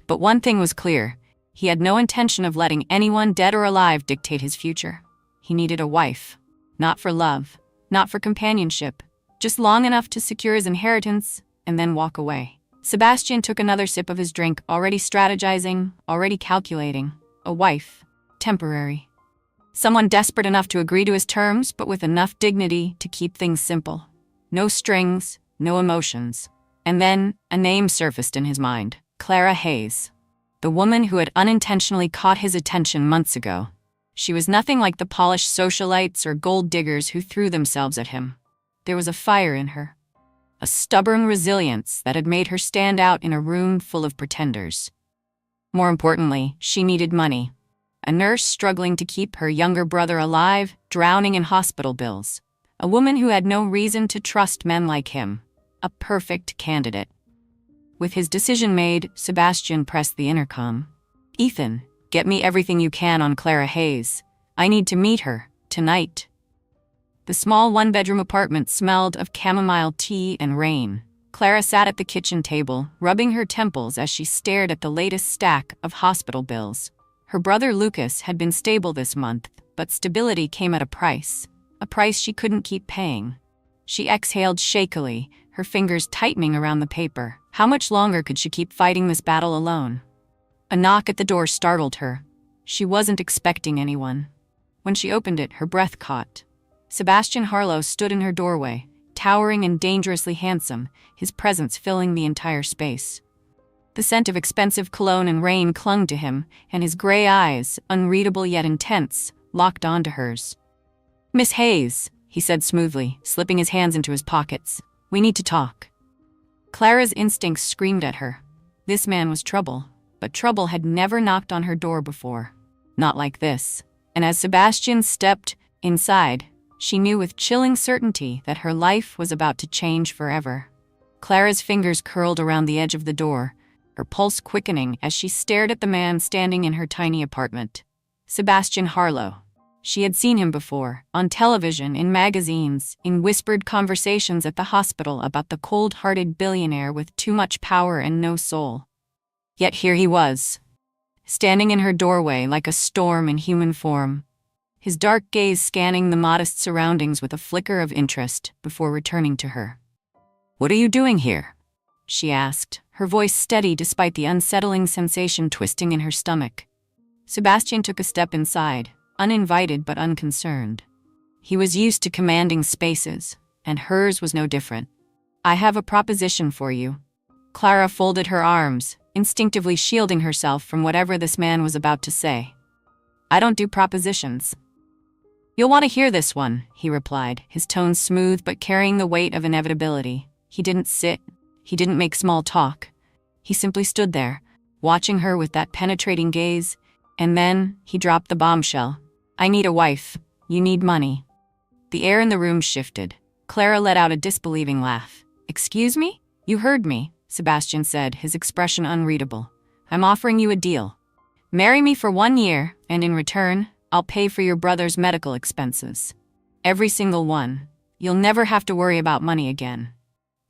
But one thing was clear, he had no intention of letting anyone dead or alive dictate his future. He needed a wife. Not for love, not for companionship, just long enough to secure his inheritance and then walk away. Sebastian took another sip of his drink, already strategizing, already calculating. A wife. Temporary. Someone desperate enough to agree to his terms, but with enough dignity to keep things simple. No strings, no emotions. And then, a name surfaced in his mind. Clara Hayes. The woman who had unintentionally caught his attention months ago. She was nothing like the polished socialites or gold diggers who threw themselves at him. There was a fire in her. A stubborn resilience that had made her stand out in a room full of pretenders. More importantly, she needed money. A nurse struggling to keep her younger brother alive, drowning in hospital bills. A woman who had no reason to trust men like him. A perfect candidate. With his decision made, Sebastian pressed the intercom. Ethan, get me everything you can on Clara Hayes. I need to meet her, tonight. The small one-bedroom apartment smelled of chamomile tea and rain. Clara sat at the kitchen table, rubbing her temples as she stared at the latest stack of hospital bills. Her brother Lucas had been stable this month, but stability came at a price she couldn't keep paying. She exhaled shakily, her fingers tightening around the paper. How much longer could she keep fighting this battle alone? A knock at the door startled her. She wasn't expecting anyone. When she opened it, her breath caught. Sebastian Harlow stood in her doorway, towering and dangerously handsome, his presence filling the entire space. The scent of expensive cologne and rain clung to him, and his gray eyes, unreadable yet intense, locked onto hers. Miss Hayes, he said smoothly, slipping his hands into his pockets. We need to talk. Clara's instincts screamed at her. This man was trouble, but trouble had never knocked on her door before. Not like this. And as Sebastian stepped inside, she knew with chilling certainty that her life was about to change forever. Clara's fingers curled around the edge of the door, her pulse quickening as she stared at the man standing in her tiny apartment. Sebastian Harlow. She had seen him before, on television, in magazines, in whispered conversations at the hospital about the cold-hearted billionaire with too much power and no soul. Yet here he was, standing in her doorway like a storm in human form, his dark gaze scanning the modest surroundings with a flicker of interest before returning to her. "What are you doing here?" she asked, her voice steady despite the unsettling sensation twisting in her stomach. Sebastian took a step inside, uninvited but unconcerned. He was used to commanding spaces, and hers was no different. "I have a proposition for you." Clara folded her arms, instinctively shielding herself from whatever this man was about to say. "I don't do propositions." "You'll want to hear this one," he replied, his tone smooth but carrying the weight of inevitability. He didn't sit. He didn't make small talk. He simply stood there, watching her with that penetrating gaze, and then he dropped the bombshell. "I need a wife. You need money." The air in the room shifted. Clara let out a disbelieving laugh. "Excuse me? You heard me," Sebastian said, his expression unreadable. "I'm offering you a deal. Marry me for 1 year, and in return, I'll pay for your brother's medical expenses. Every single one. You'll never have to worry about money again."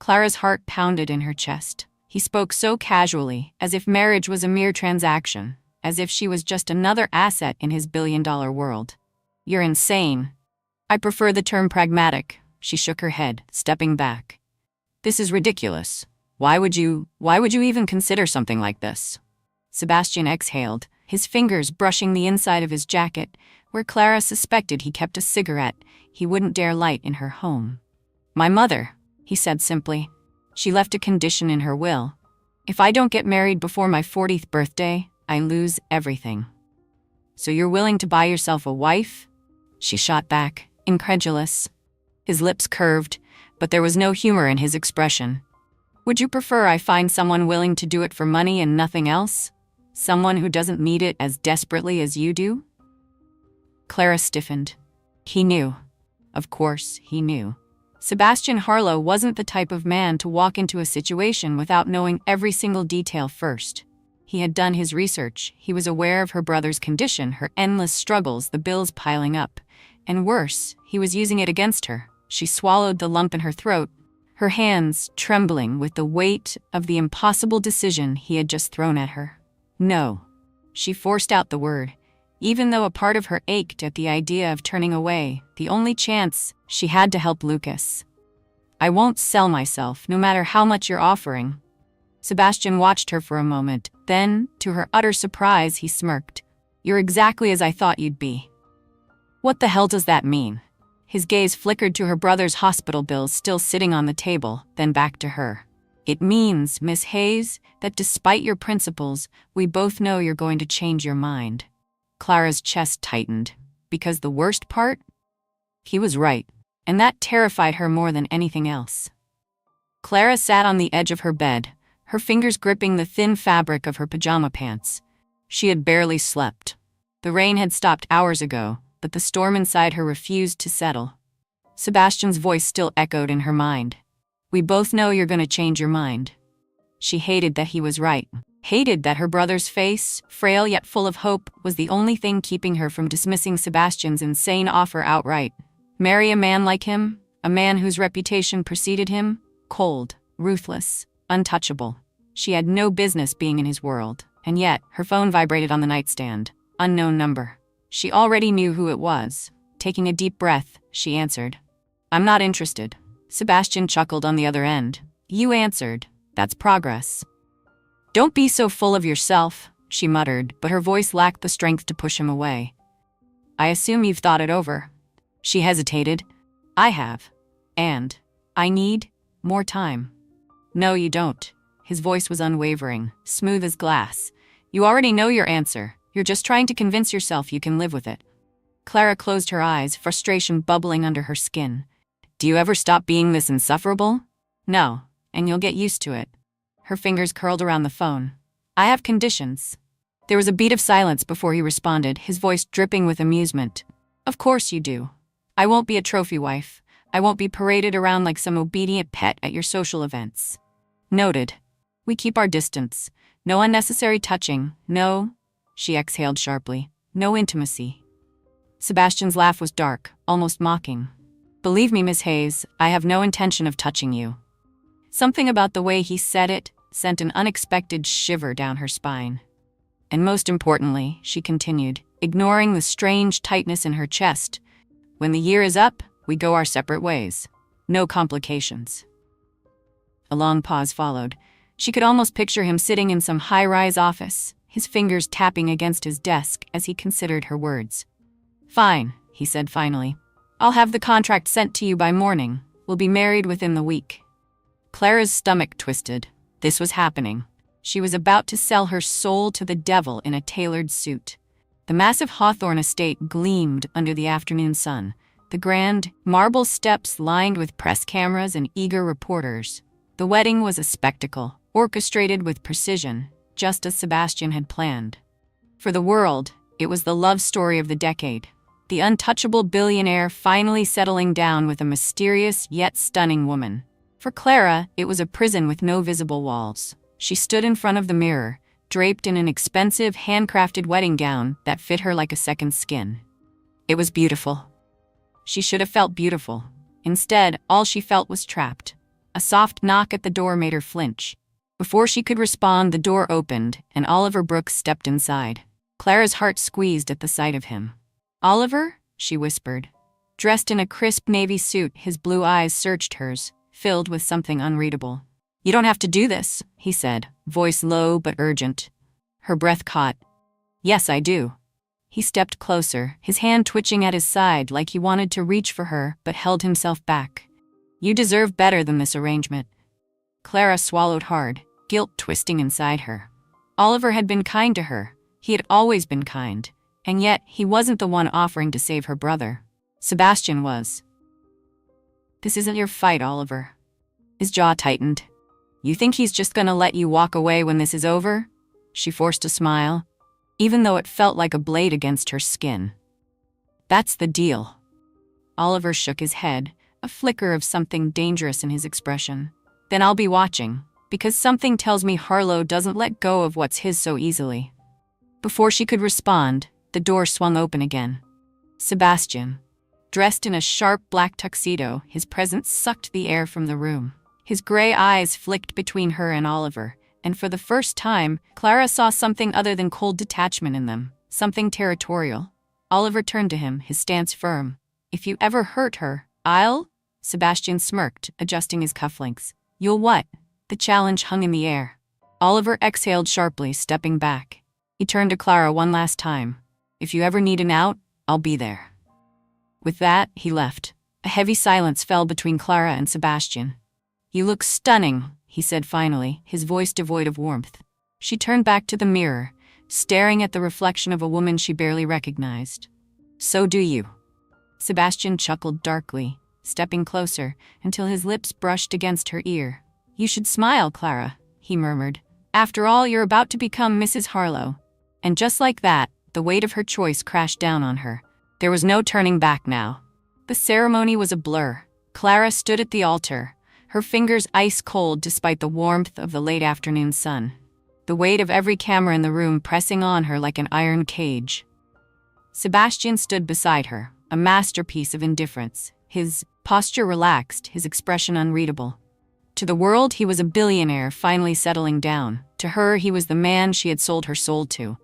Clara's heart pounded in her chest. He spoke so casually, as if marriage was a mere transaction, as if she was just another asset in his billion-dollar world. "You're insane." "I prefer the term pragmatic," she shook her head, stepping back. "This is ridiculous. Why would you even consider something like this?" Sebastian exhaled, his fingers brushing the inside of his jacket, where Clara suspected he kept a cigarette he wouldn't dare light in her home. "My mother," he said simply. "She left a condition in her will. If I don't get married before my 40th birthday, I lose everything." "So you're willing to buy yourself a wife?" She shot back, incredulous. His lips curved, but there was no humor in his expression. "Would you prefer I find someone willing to do it for money and nothing else? Someone who doesn't need it as desperately as you do?" Clara stiffened. He knew. Of course, he knew. Sebastian Harlow wasn't the type of man to walk into a situation without knowing every single detail first. He had done his research. He was aware of her brother's condition, her endless struggles, the bills piling up. And worse, he was using it against her. She swallowed the lump in her throat, her hands trembling with the weight of the impossible decision he had just thrown at her. "No." She forced out the word, even though a part of her ached at the idea of turning away, the only chance she had to help Lucas. "I won't sell myself, no matter how much you're offering." Sebastian watched her for a moment, then, to her utter surprise, he smirked. "You're exactly as I thought you'd be." "What the hell does that mean?" His gaze flickered to her brother's hospital bills still sitting on the table, then back to her. "It means, Miss Hayes, that despite your principles, we both know you're going to change your mind." Clara's chest tightened. Because the worst part? He was right, and that terrified her more than anything else. Clara sat on the edge of her bed, her fingers gripping the thin fabric of her pajama pants. She had barely slept. The rain had stopped hours ago, but the storm inside her refused to settle. Sebastian's voice still echoed in her mind. "We both know you're going to change your mind." She hated that he was right, hated that her brother's face, frail yet full of hope, was the only thing keeping her from dismissing Sebastian's insane offer outright. Marry a man like him, a man whose reputation preceded him, cold, ruthless, untouchable. She had no business being in his world, and yet her phone vibrated on the nightstand. Unknown number. She already knew who it was. Taking a deep breath, she answered. "I'm not interested." Sebastian chuckled on the other end. "You answered. That's progress." "Don't be so full of yourself," she muttered, but her voice lacked the strength to push him away. "I assume you've thought it over." She hesitated. "I have. And I need more time." "No, you don't." His voice was unwavering, smooth as glass. "You already know your answer. You're just trying to convince yourself you can live with it." Clara closed her eyes, frustration bubbling under her skin. "Do you ever stop being this insufferable?" "No, and you'll get used to it." Her fingers curled around the phone. "I have conditions." There was a beat of silence before he responded, his voice dripping with amusement. "Of course you do. I won't be a trophy wife. I won't be paraded around like some obedient pet at your social events." "Noted. We keep our distance. No unnecessary touching. No," she exhaled sharply, "no intimacy." Sebastian's laugh was dark, almost mocking. Believe me, Miss Hayes, I have no intention of touching you. Something about the way he said it sent an unexpected shiver down her spine. And most importantly, she continued, ignoring the strange tightness in her chest, when the year is up, we go our separate ways. No complications. A long pause followed. She could almost picture him sitting in some high-rise office, his fingers tapping against his desk as he considered her words. Fine, he said finally. I'll have the contract sent to you by morning. We'll be married within the week. Clara's stomach twisted. This was happening. She was about to sell her soul to the devil in a tailored suit. The massive Hawthorne estate gleamed under the afternoon sun, the grand marble steps lined with press cameras and eager reporters. The wedding was a spectacle, orchestrated with precision, just as Sebastian had planned. For the world, it was the love story of the decade. The untouchable billionaire finally settling down with a mysterious yet stunning woman. For Clara, it was a prison with no visible walls. She stood in front of the mirror, draped in an expensive, handcrafted wedding gown that fit her like a second skin. It was beautiful. She should have felt beautiful. Instead, all she felt was trapped. A soft knock at the door made her flinch. Before she could respond, the door opened, and Oliver Brooks stepped inside. Clara's heart squeezed at the sight of him. "Oliver?" she whispered. Dressed in a crisp navy suit, his blue eyes searched hers, filled with something unreadable. "You don't have to do this," he said, voice low but urgent. Her breath caught. "Yes, I do." He stepped closer, his hand twitching at his side like he wanted to reach for her but held himself back. "You deserve better than this arrangement." Clara swallowed hard, guilt twisting inside her. Oliver had been kind to her. He had always been kind. And yet, he wasn't the one offering to save her brother. Sebastian was. "This isn't your fight, Oliver." His jaw tightened. "You think he's just gonna let you walk away when this is over?" She forced a smile, even though it felt like a blade against her skin. "That's the deal." Oliver shook his head, a flicker of something dangerous in his expression. "Then I'll be watching, because something tells me Harlow doesn't let go of what's his so easily." Before she could respond, the door swung open again. Sebastian, dressed in a sharp black tuxedo, his presence sucked the air from the room. His gray eyes flicked between her and Oliver, and for the first time, Clara saw something other than cold detachment in them, something territorial. Oliver turned to him, his stance firm. "If you ever hurt her, I'll—" Sebastian smirked, adjusting his cufflinks. "You'll what?" The challenge hung in the air. Oliver exhaled sharply, stepping back. He turned to Clara one last time. "If you ever need an out, I'll be there." With that, he left. A heavy silence fell between Clara and Sebastian. "You look stunning," he said finally, his voice devoid of warmth. She turned back to the mirror, staring at the reflection of a woman she barely recognized. "So do you." Sebastian chuckled darkly, stepping closer until his lips brushed against her ear. "You should smile, Clara," he murmured. "After all, you're about to become Mrs. Harlow." And just like that, the weight of her choice crashed down on her. There was no turning back now. The ceremony was a blur. Clara stood at the altar, her fingers ice cold despite the warmth of the late afternoon sun. The weight of every camera in the room pressing on her like an iron cage. Sebastian stood beside her, a masterpiece of indifference, his posture relaxed, his expression unreadable. To the world, he was a billionaire finally settling down. To her, he was the man she had sold her soul to.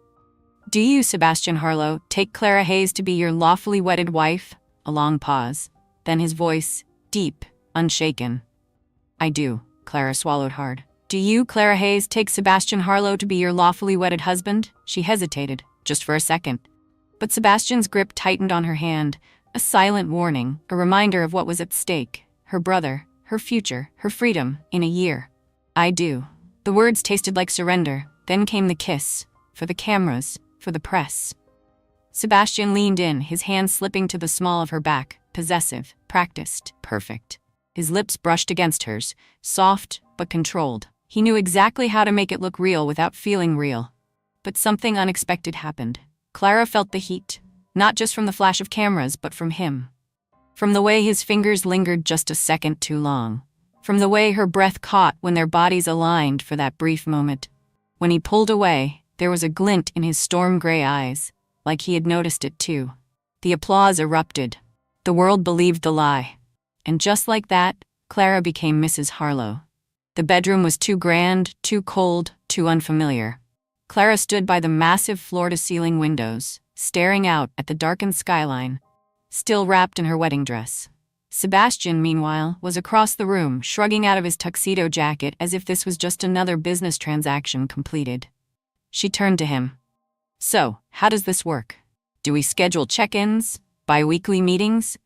"Do you, Sebastian Harlow, take Clara Hayes to be your lawfully wedded wife?" A long pause. Then his voice, deep, unshaken. "I do," Clara swallowed hard. "Do you, Clara Hayes, take Sebastian Harlow to be your lawfully wedded husband?" She hesitated, just for a second. But Sebastian's grip tightened on her hand, a silent warning, a reminder of what was at stake. Her brother, her future, her freedom, in a year. "I do." The words tasted like surrender. Then came the kiss. For the cameras. For the press. Sebastian leaned in, his hand slipping to the small of her back, possessive, practiced, perfect. His lips brushed against hers, soft but controlled. He knew exactly how to make it look real without feeling real. But something unexpected happened. Clara felt the heat, not just from the flash of cameras, but from him. From the way his fingers lingered just a second too long. From the way her breath caught when their bodies aligned for that brief moment. When he pulled away, there was a glint in his storm-gray eyes, like he had noticed it too. The applause erupted. The world believed the lie. And just like that, Clara became Mrs. Harlow. The bedroom was too grand, too cold, too unfamiliar. Clara stood by the massive floor-to-ceiling windows, staring out at the darkened skyline, still wrapped in her wedding dress. Sebastian, meanwhile, was across the room, shrugging out of his tuxedo jacket as if this was just another business transaction completed. She turned to him. "So, how does this work? Do we schedule check-ins, bi-weekly meetings,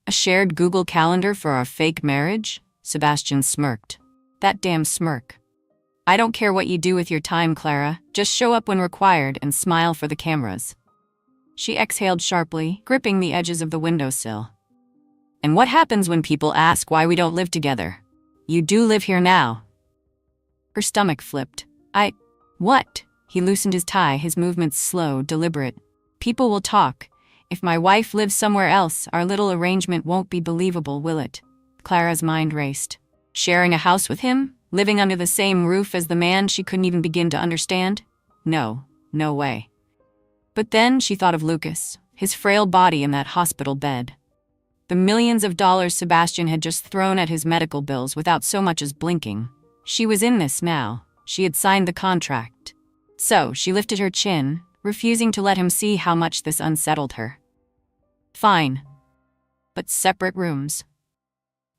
a shared Google Calendar for our fake marriage?" Sebastian smirked. That damn smirk. "I don't care what you do with your time, Clara. Just show up when required and smile for the cameras." She exhaled sharply, gripping the edges of the windowsill. "And what happens when people ask why we don't live together? You do live here now." Her stomach flipped. What?" He loosened his tie, his movements slow, deliberate. "People will talk. If my wife lives somewhere else, our little arrangement won't be believable, will it?" Clara's mind raced. Sharing a house with him? Living under the same roof as the man she couldn't even begin to understand? No way. But then she thought of Lucas, his frail body in that hospital bed. The millions of dollars Sebastian had just thrown at his medical bills without so much as blinking. She was in this now. She had signed the contract. So she lifted her chin, refusing to let him see how much this unsettled her. "Fine. But separate rooms."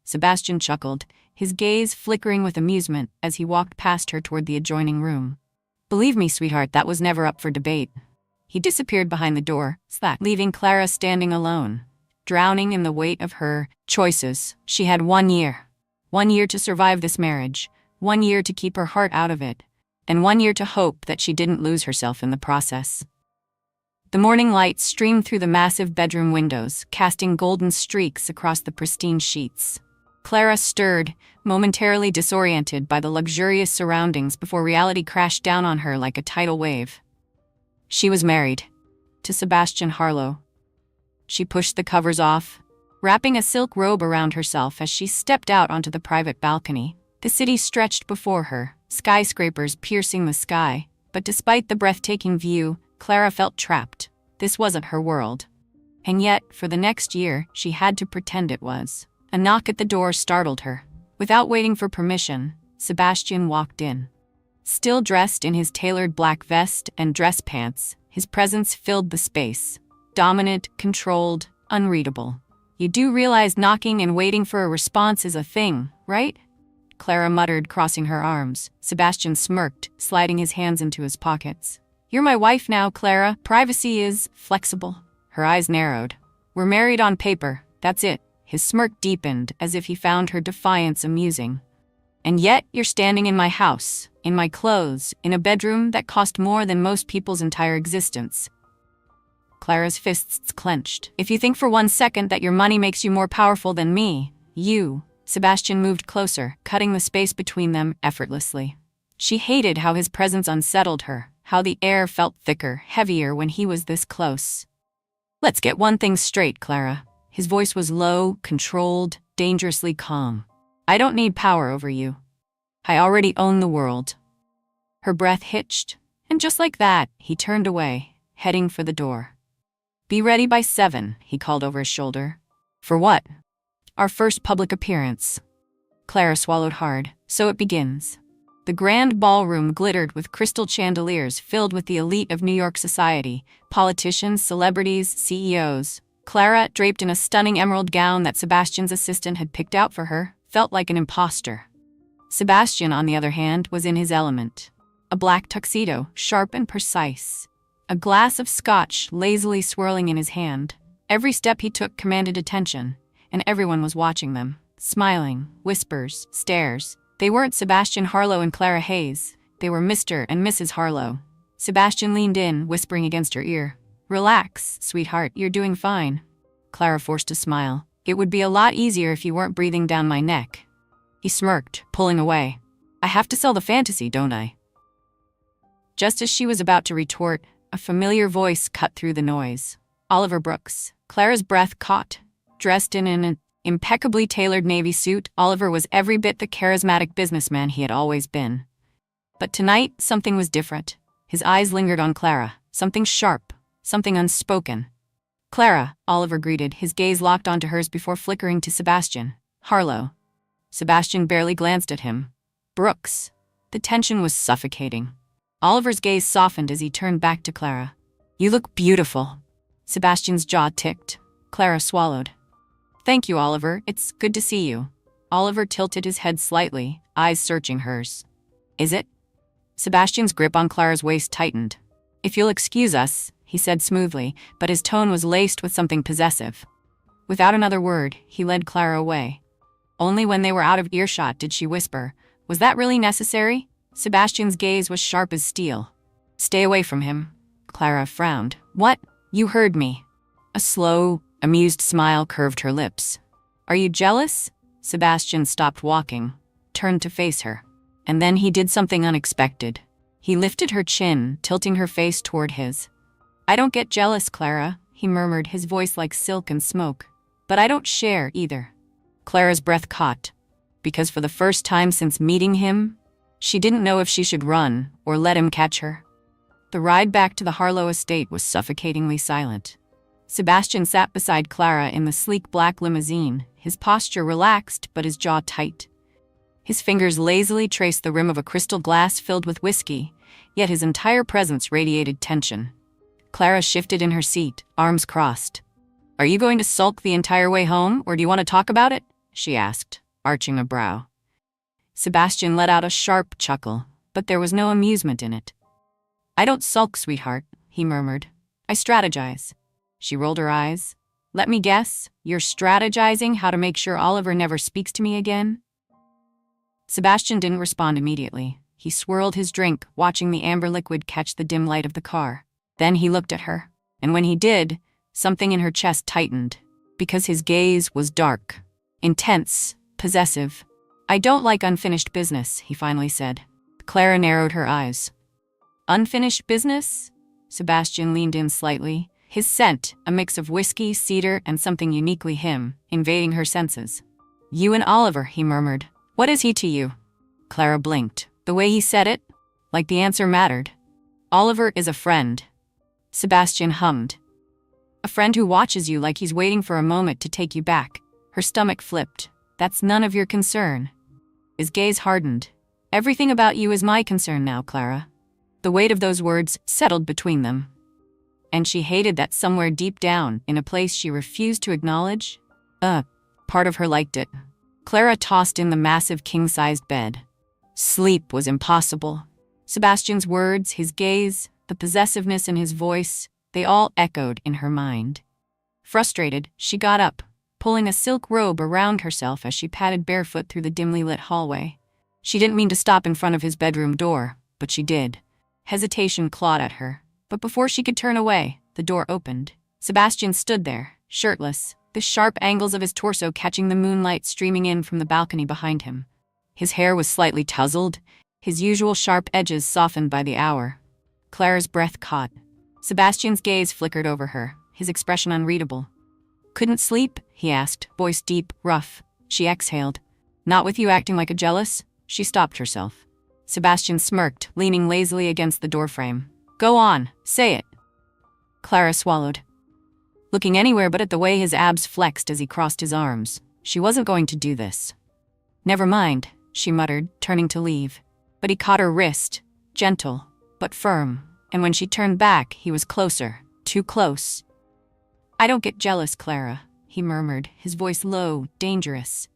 Sebastian chuckled, his gaze flickering with amusement as he walked past her toward the adjoining room. "Believe me, sweetheart, that was never up for debate." He disappeared behind the door, leaving Clara standing alone, drowning in the weight of her choices. She had 1 year. 1 year to survive this marriage, 1 year to keep her heart out of it, and 1 year to hope that she didn't lose herself in the process. The morning light streamed through the massive bedroom windows, casting golden streaks across the pristine sheets. Clara stirred, momentarily disoriented by the luxurious surroundings before reality crashed down on her like a tidal wave. She was married to Sebastian Harlow. She pushed the covers off, wrapping a silk robe around herself as she stepped out onto the private balcony. The city stretched before her, skyscrapers piercing the sky, but despite the breathtaking view, Clara felt trapped. This wasn't her world. And yet, for the next year, she had to pretend it was. A knock at the door startled her. Without waiting for permission, Sebastian walked in. Still dressed in his tailored black vest and dress pants, his presence filled the space. Dominant, controlled, unreadable. "You do realize knocking and waiting for a response is a thing, right?" Clara muttered, crossing her arms. Sebastian smirked, sliding his hands into his pockets. "You're my wife now, Clara. Privacy is flexible." Her eyes narrowed. "We're married on paper, that's it." His smirk deepened, as if he found her defiance amusing. "And yet, you're standing in my house, in my clothes, in a bedroom that cost more than most people's entire existence." Clara's fists clenched. "If you think for 1 second that your money makes you more powerful than me, you..." Sebastian moved closer, cutting the space between them effortlessly. She hated how his presence unsettled her, how the air felt thicker, heavier when he was this close. "Let's get one thing straight, Clara." His voice was low, controlled, dangerously calm. "I don't need power over you. I already own the world." Her breath hitched, and just like that, he turned away, heading for the door. "Be ready by 7, he called over his shoulder. "For what?" "Our first public appearance." Clara swallowed hard. "So it begins." The grand ballroom glittered with crystal chandeliers filled with the elite of New York society, politicians, celebrities, CEOs. Clara, draped in a stunning emerald gown that Sebastian's assistant had picked out for her, felt like an imposter. Sebastian, on the other hand, was in his element. A black tuxedo, sharp and precise. A glass of scotch lazily swirling in his hand. Every step he took commanded attention, and everyone was watching them. Smiling, whispers, stares. They weren't Sebastian Harlow and Clara Hayes. They were Mr. and Mrs. Harlow. Sebastian leaned in, whispering against her ear. "Relax, sweetheart, you're doing fine." Clara forced a smile. "It would be a lot easier if you weren't breathing down my neck." He smirked, pulling away. "I have to sell the fantasy, don't I?" Just as she was about to retort, a familiar voice cut through the noise. Oliver Brooks. Clara's breath caught. Dressed in an impeccably tailored navy suit, Oliver was every bit the charismatic businessman he had always been. But tonight, something was different. His eyes lingered on Clara. Something sharp. Something unspoken. Clara, Oliver greeted, his gaze locked onto hers before flickering to Sebastian. Harlow. Sebastian barely glanced at him. Brooks. The tension was suffocating. Oliver's gaze softened as he turned back to Clara. You look beautiful. Sebastian's jaw ticked. Clara swallowed. Thank you, Oliver. It's good to see you. Oliver tilted his head slightly, eyes searching hers. Is it? Sebastian's grip on Clara's waist tightened. If you'll excuse us, he said smoothly, but his tone was laced with something possessive. Without another word, he led Clara away. Only when they were out of earshot did she whisper, "Was that really necessary?" Sebastian's gaze was sharp as steel. "Stay away from him." Clara frowned. "What? You heard me." A slow, amused smile curved her lips. "Are you jealous?" Sebastian stopped walking, turned to face her. And then he did something unexpected. He lifted her chin, tilting her face toward his. "I don't get jealous, Clara," he murmured, his voice like silk and smoke. "But I don't share either." Clara's breath caught, because for the first time since meeting him, she didn't know if she should run or let him catch her. The ride back to the Harlow estate was suffocatingly silent. Sebastian sat beside Clara in the sleek black limousine, his posture relaxed but his jaw tight. His fingers lazily traced the rim of a crystal glass filled with whiskey, yet his entire presence radiated tension. Clara shifted in her seat, arms crossed. "Are you going to sulk the entire way home, or do you want to talk about it?" she asked, arching a brow. Sebastian let out a sharp chuckle, but there was no amusement in it. "I don't sulk, sweetheart," he murmured. "I strategize." She rolled her eyes. "Let me guess, you're strategizing how to make sure Oliver never speaks to me again?" Sebastian didn't respond immediately. He swirled his drink, watching the amber liquid catch the dim light of the car. Then he looked at her, and when he did, something in her chest tightened, because his gaze was dark, intense, possessive. "I don't like unfinished business," he finally said. Clara narrowed her eyes. "Unfinished business?" Sebastian leaned in slightly, his scent, a mix of whiskey, cedar, and something uniquely him, invading her senses. "You and Oliver," he murmured. "What is he to you?" Clara blinked. The way he said it, like the answer mattered. "Oliver is a friend." Sebastian hummed. "A friend who watches you like he's waiting for a moment to take you back." Her stomach flipped. "That's none of your concern." His gaze hardened. "Everything about you is my concern now, Clara." The weight of those words settled between them. And she hated that somewhere deep down, in a place she refused to acknowledge, part of her liked it. Clara tossed in the massive king-sized bed. Sleep was impossible. Sebastian's words, his gaze, the possessiveness in his voice, they all echoed in her mind. Frustrated, she got up, pulling a silk robe around herself as she padded barefoot through the dimly lit hallway. She didn't mean to stop in front of his bedroom door, but she did. Hesitation clawed at her, but before she could turn away, the door opened. Sebastian stood there, shirtless, the sharp angles of his torso catching the moonlight streaming in from the balcony behind him. His hair was slightly tousled, his usual sharp edges softened by the hour. Clara's breath caught. Sebastian's gaze flickered over her, his expression unreadable. "Couldn't sleep?" he asked, voice deep, rough. She exhaled. "Not with you acting like a jealous?" She stopped herself. Sebastian smirked, leaning lazily against the doorframe. "Go on, say it." Clara swallowed. Looking anywhere but at the way his abs flexed as he crossed his arms, she wasn't going to do this. "Never mind," she muttered, turning to leave. But he caught her wrist, gentle, but firm, and when she turned back, he was closer, too close. "I don't get jealous, Clara," he murmured, his voice low, dangerous.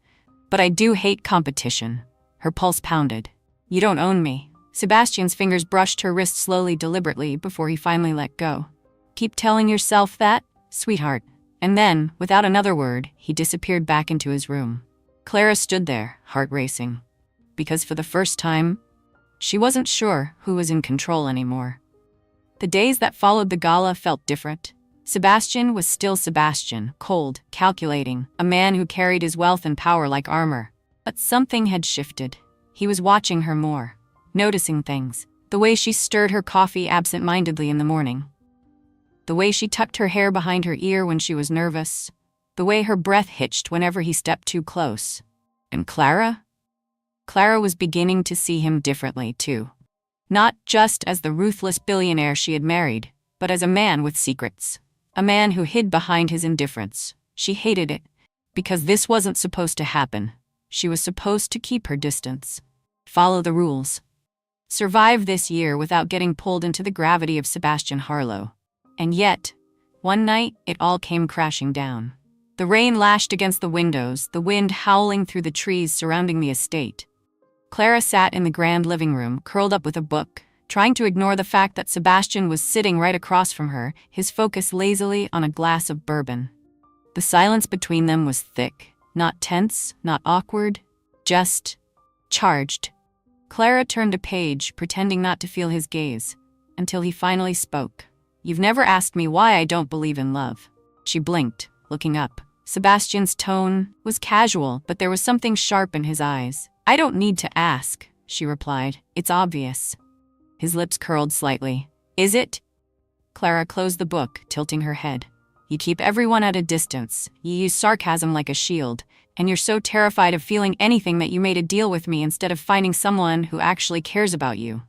"But I do hate competition." Her pulse pounded. "You don't own me." Sebastian's fingers brushed her wrist slowly, deliberately, before he finally let go. "Keep telling yourself that, sweetheart." And then, without another word, he disappeared back into his room. Clara stood there, heart racing. Because for the first time, she wasn't sure who was in control anymore. The days that followed the gala felt different. Sebastian was still Sebastian, cold, calculating, a man who carried his wealth and power like armor. But something had shifted. He was watching her more, noticing things. The way she stirred her coffee absent-mindedly in the morning. The way she tucked her hair behind her ear when she was nervous. The way her breath hitched whenever he stepped too close. And Clara? Clara was beginning to see him differently, too. Not just as the ruthless billionaire she had married, but as a man with secrets. A man who hid behind his indifference. She hated it. Because this wasn't supposed to happen. She was supposed to keep her distance. Follow the rules. Survive this year without getting pulled into the gravity of Sebastian Harlow. And yet, one night, it all came crashing down. The rain lashed against the windows, the wind howling through the trees surrounding the estate. Clara sat in the grand living room, curled up with a book, trying to ignore the fact that Sebastian was sitting right across from her, his focus lazily on a glass of bourbon. The silence between them was thick, not tense, not awkward, just charged. Clara turned a page, pretending not to feel his gaze, until he finally spoke. "You've never asked me why I don't believe in love." She blinked, looking up. Sebastian's tone was casual, but there was something sharp in his eyes. "I don't need to ask," she replied. "It's obvious." His lips curled slightly. "Is it?" Clara closed the book, tilting her head. "You keep everyone at a distance. You use sarcasm like a shield. And you're so terrified of feeling anything that you made a deal with me instead of finding someone who actually cares about you."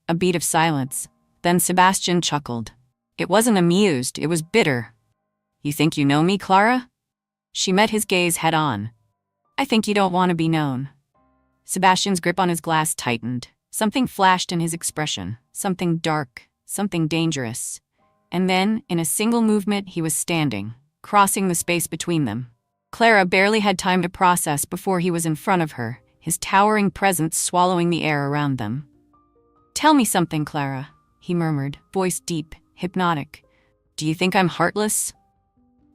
A beat of silence. Then Sebastian chuckled. It wasn't amused, it was bitter. "You think you know me, Clara?" She met his gaze head on. "I think you don't want to be known." Sebastian's grip on his glass tightened. Something flashed in his expression. Something dark. Something dangerous. And then, in a single movement, he was standing, crossing the space between them. Clara barely had time to process before he was in front of her, his towering presence swallowing the air around them. "Tell me something, Clara," he murmured, voice deep, hypnotic. "Do you think I'm heartless?"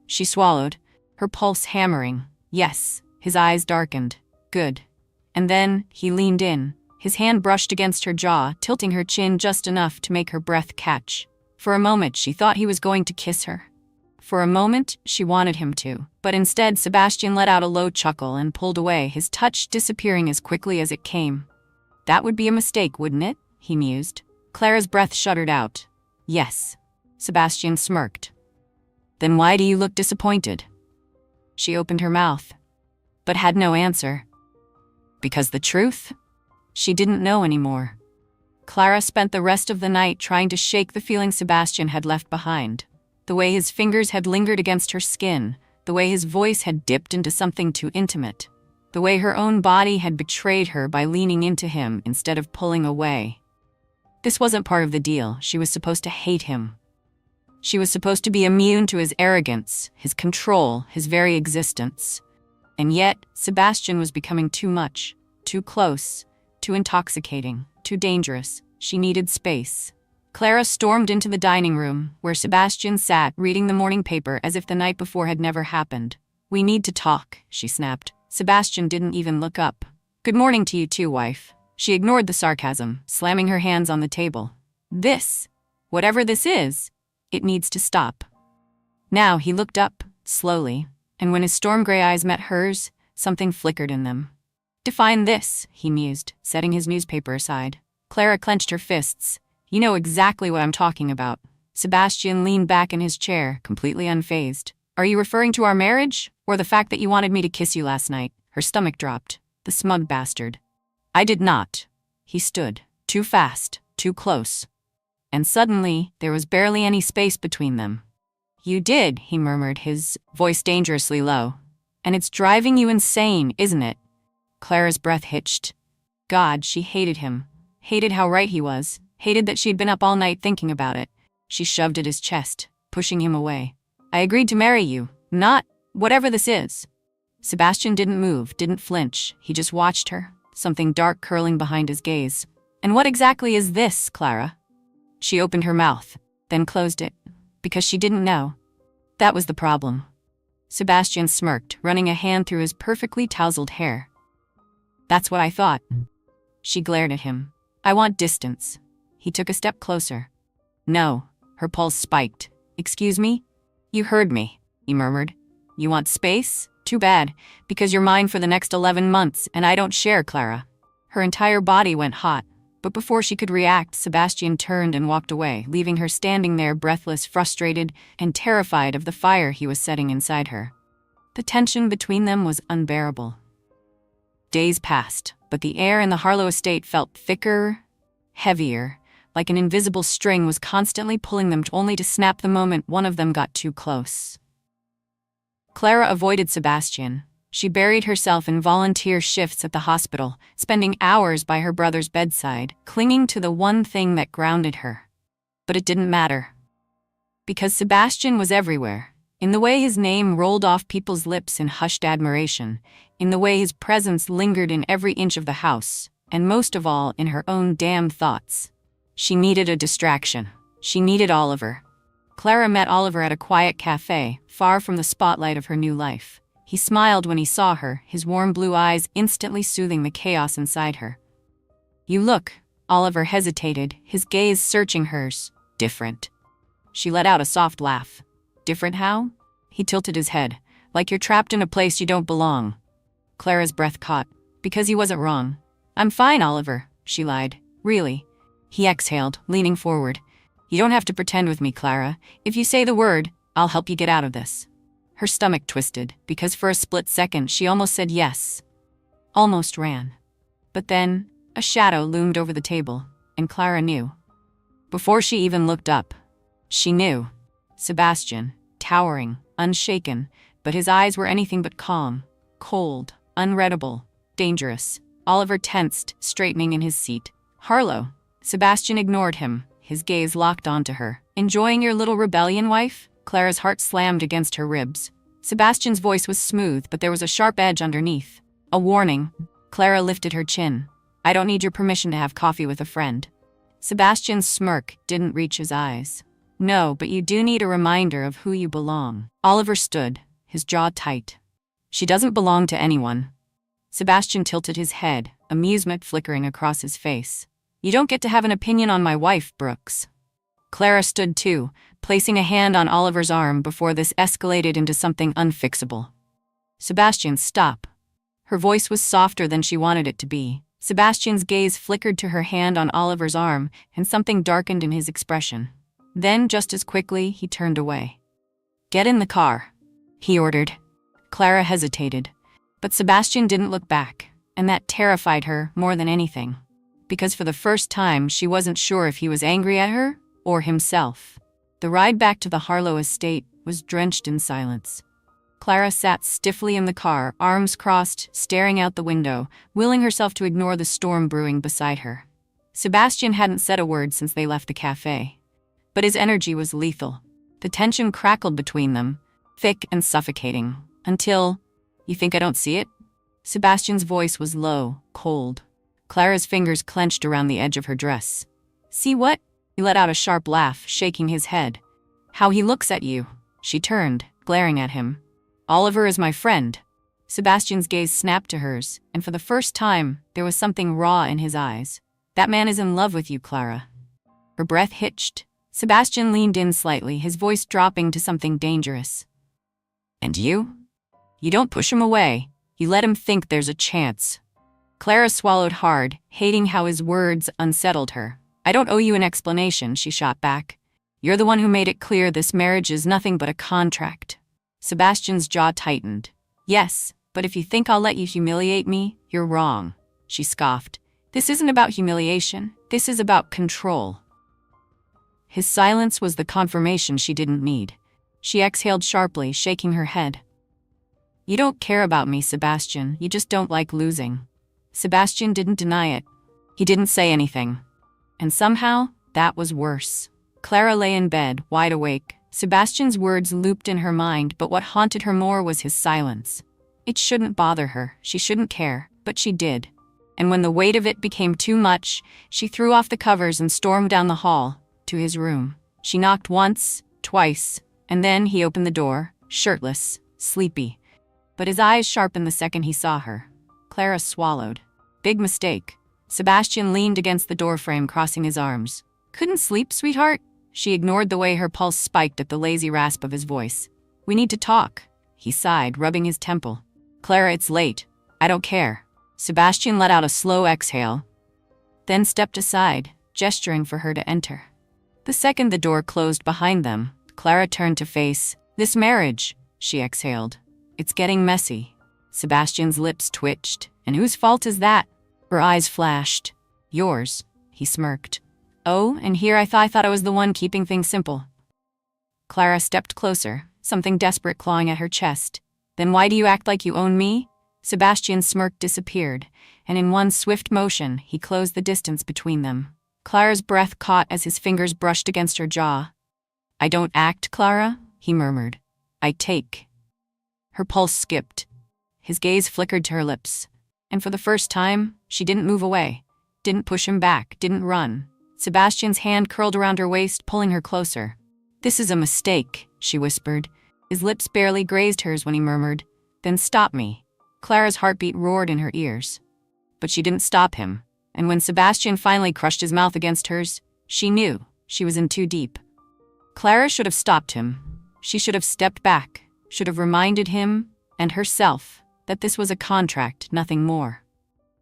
She swallowed, her pulse hammering. Yes. His eyes darkened. Good. And then, he leaned in. His hand brushed against her jaw, tilting her chin just enough to make her breath catch. For a moment, she thought he was going to kiss her. For a moment, she wanted him to, but instead Sebastian let out a low chuckle and pulled away, his touch disappearing as quickly as it came. "That would be a mistake, wouldn't it?" he mused. Clara's breath shuddered out. "Yes." Sebastian smirked. "Then why do you look disappointed?" She opened her mouth, but had no answer. Because the truth? She didn't know anymore. Clara spent the rest of the night trying to shake the feeling Sebastian had left behind. The way his fingers had lingered against her skin, the way his voice had dipped into something too intimate, the way her own body had betrayed her by leaning into him instead of pulling away. This wasn't part of the deal. She was supposed to hate him. She was supposed to be immune to his arrogance, his control, his very existence. And yet, Sebastian was becoming too much, too close, too intoxicating, too dangerous. She needed space. Clara stormed into the dining room, where Sebastian sat reading the morning paper as if the night before had never happened. "We need to talk," she snapped. Sebastian didn't even look up. "Good morning to you too, wife." She ignored the sarcasm, slamming her hands on the table. "This, whatever this is, it needs to stop." Now he looked up, slowly, and when his storm gray eyes met hers, something flickered in them. "Define this," he mused, setting his newspaper aside. Clara clenched her fists. "You know exactly what I'm talking about." Sebastian leaned back in his chair, completely unfazed. "Are you referring to our marriage, or the fact that you wanted me to kiss you last night?" Her stomach dropped. The smug bastard. "I did not." He stood, too fast, too close. And suddenly, there was barely any space between them. "You did," he murmured, his voice dangerously low. "And it's driving you insane, isn't it?" Clara's breath hitched. God, she hated him. Hated how right he was. Hated that she'd been up all night thinking about it. She shoved at his chest, pushing him away. "I agreed to marry you, not whatever this is." Sebastian didn't move, didn't flinch. He just watched her, something dark curling behind his gaze. "And what exactly is this, Clara?" She opened her mouth, then closed it, because she didn't know. That was the problem. Sebastian smirked, running a hand through his perfectly tousled hair. "That's what I thought." She glared at him. "I want distance." He took a step closer. "No." Her pulse spiked. "Excuse me?" "You heard me," he murmured. "You want space? Too bad, because you're mine for the next 11 months, and I don't share, Clara." Her entire body went hot, but before she could react, Sebastian turned and walked away, leaving her standing there breathless, frustrated, and terrified of the fire he was setting inside her. The tension between them was unbearable. Days passed, but the air in the Harlow estate felt thicker, heavier, like an invisible string was constantly pulling them only to snap the moment one of them got too close. Clara avoided Sebastian. She buried herself in volunteer shifts at the hospital, spending hours by her brother's bedside, clinging to the one thing that grounded her. But it didn't matter. Because Sebastian was everywhere, in the way his name rolled off people's lips in hushed admiration, in the way his presence lingered in every inch of the house, and most of all in her own damn thoughts. She needed a distraction. She needed Oliver. Clara met Oliver at a quiet cafe, far from the spotlight of her new life. He smiled when he saw her, his warm blue eyes instantly soothing the chaos inside her. "You look," Oliver hesitated, his gaze searching hers, "different." She let out a soft laugh. "Different how?" He tilted his head. "Like you're trapped in a place you don't belong." Clara's breath caught. "Because he wasn't wrong." "I'm fine, Oliver," she lied. "Really." He exhaled, leaning forward. "You don't have to pretend with me, Clara. If you say the word, I'll help you get out of this." Her stomach twisted, because for a split second she almost said yes. Almost ran. But then, a shadow loomed over the table, and Clara knew. Before she even looked up, she knew. Sebastian, towering, unshaken, but his eyes were anything but calm, cold, unreadable, dangerous. Oliver tensed, straightening in his seat. "Harlow." Sebastian ignored him, his gaze locked onto her. "Enjoying your little rebellion, wife?" Clara's heart slammed against her ribs. Sebastian's voice was smooth, but there was a sharp edge underneath. A warning. Clara lifted her chin. "I don't need your permission to have coffee with a friend." Sebastian's smirk didn't reach his eyes. "No, but you do need a reminder of who you belong." Oliver stood, his jaw tight. "She doesn't belong to anyone." Sebastian tilted his head, amusement flickering across his face. "You don't get to have an opinion on my wife, Brooks." Clara stood too, placing a hand on Oliver's arm before this escalated into something unfixable. "Sebastian, stop." Her voice was softer than she wanted it to be. Sebastian's gaze flickered to her hand on Oliver's arm, and something darkened in his expression. Then, just as quickly, he turned away. "Get in the car," he ordered. Clara hesitated, but Sebastian didn't look back, and that terrified her more than anything. Because for the first time, she wasn't sure if he was angry at her or himself. The ride back to the Harlow estate was drenched in silence. Clara sat stiffly in the car, arms crossed, staring out the window, willing herself to ignore the storm brewing beside her. Sebastian hadn't said a word since they left the cafe. But his energy was lethal. The tension crackled between them, thick and suffocating, until, "You think I don't see it?" Sebastian's voice was low, cold. Clara's fingers clenched around the edge of her dress. "See what?" He let out a sharp laugh, shaking his head. "How he looks at you." She turned, glaring at him. "Oliver is my friend." Sebastian's gaze snapped to hers, and for the first time, there was something raw in his eyes. "That man is in love with you, Clara." Her breath hitched. Sebastian leaned in slightly, his voice dropping to something dangerous. "And you? You don't push him away. You let him think there's a chance." Clara swallowed hard, hating how his words unsettled her. "I don't owe you an explanation," she shot back. "You're the one who made it clear this marriage is nothing but a contract." Sebastian's jaw tightened. "Yes, but if you think I'll let you humiliate me, you're wrong," she scoffed. "This isn't about humiliation. This is about control." His silence was the confirmation she didn't need. She exhaled sharply, shaking her head. "You don't care about me, Sebastian. You just don't like losing." Sebastian didn't deny it. He didn't say anything. And somehow, that was worse. Clara lay in bed, wide awake. Sebastian's words looped in her mind, but what haunted her more was his silence. It shouldn't bother her, she shouldn't care, but she did. And when the weight of it became too much, she threw off the covers and stormed down the hall, to his room. She knocked once, twice, and then he opened the door, shirtless, sleepy. But his eyes sharpened the second he saw her. Clara swallowed. Big mistake. Sebastian leaned against the doorframe, crossing his arms. "Couldn't sleep, sweetheart?" She ignored the way her pulse spiked at the lazy rasp of his voice. "We need to talk," he sighed, rubbing his temple. "Clara, it's late. I don't care." Sebastian let out a slow exhale, then stepped aside, gesturing for her to enter. The second the door closed behind them, Clara turned to face this marriage, she exhaled. "It's getting messy." Sebastian's lips twitched. "And whose fault is that?" Her eyes flashed. "Yours," he smirked. Oh, and here I thought I was the one keeping things simple. Clara stepped closer, something desperate clawing at her chest. Then why do you act like you own me? Sebastian's smirk disappeared, and in one swift motion, he closed the distance between them. Clara's breath caught as his fingers brushed against her jaw. I don't act, Clara, he murmured. I take. Her pulse skipped. His gaze flickered to her lips. And for the first time, she didn't move away, didn't push him back, didn't run. Sebastian's hand curled around her waist, pulling her closer. This is a mistake, she whispered. His lips barely grazed hers when he murmured, Then stop me. Clara's heartbeat roared in her ears. But she didn't stop him, and when Sebastian finally crushed his mouth against hers, she knew she was in too deep. Clara should have stopped him. She should have stepped back, should have reminded him, and herself, that this was a contract, nothing more.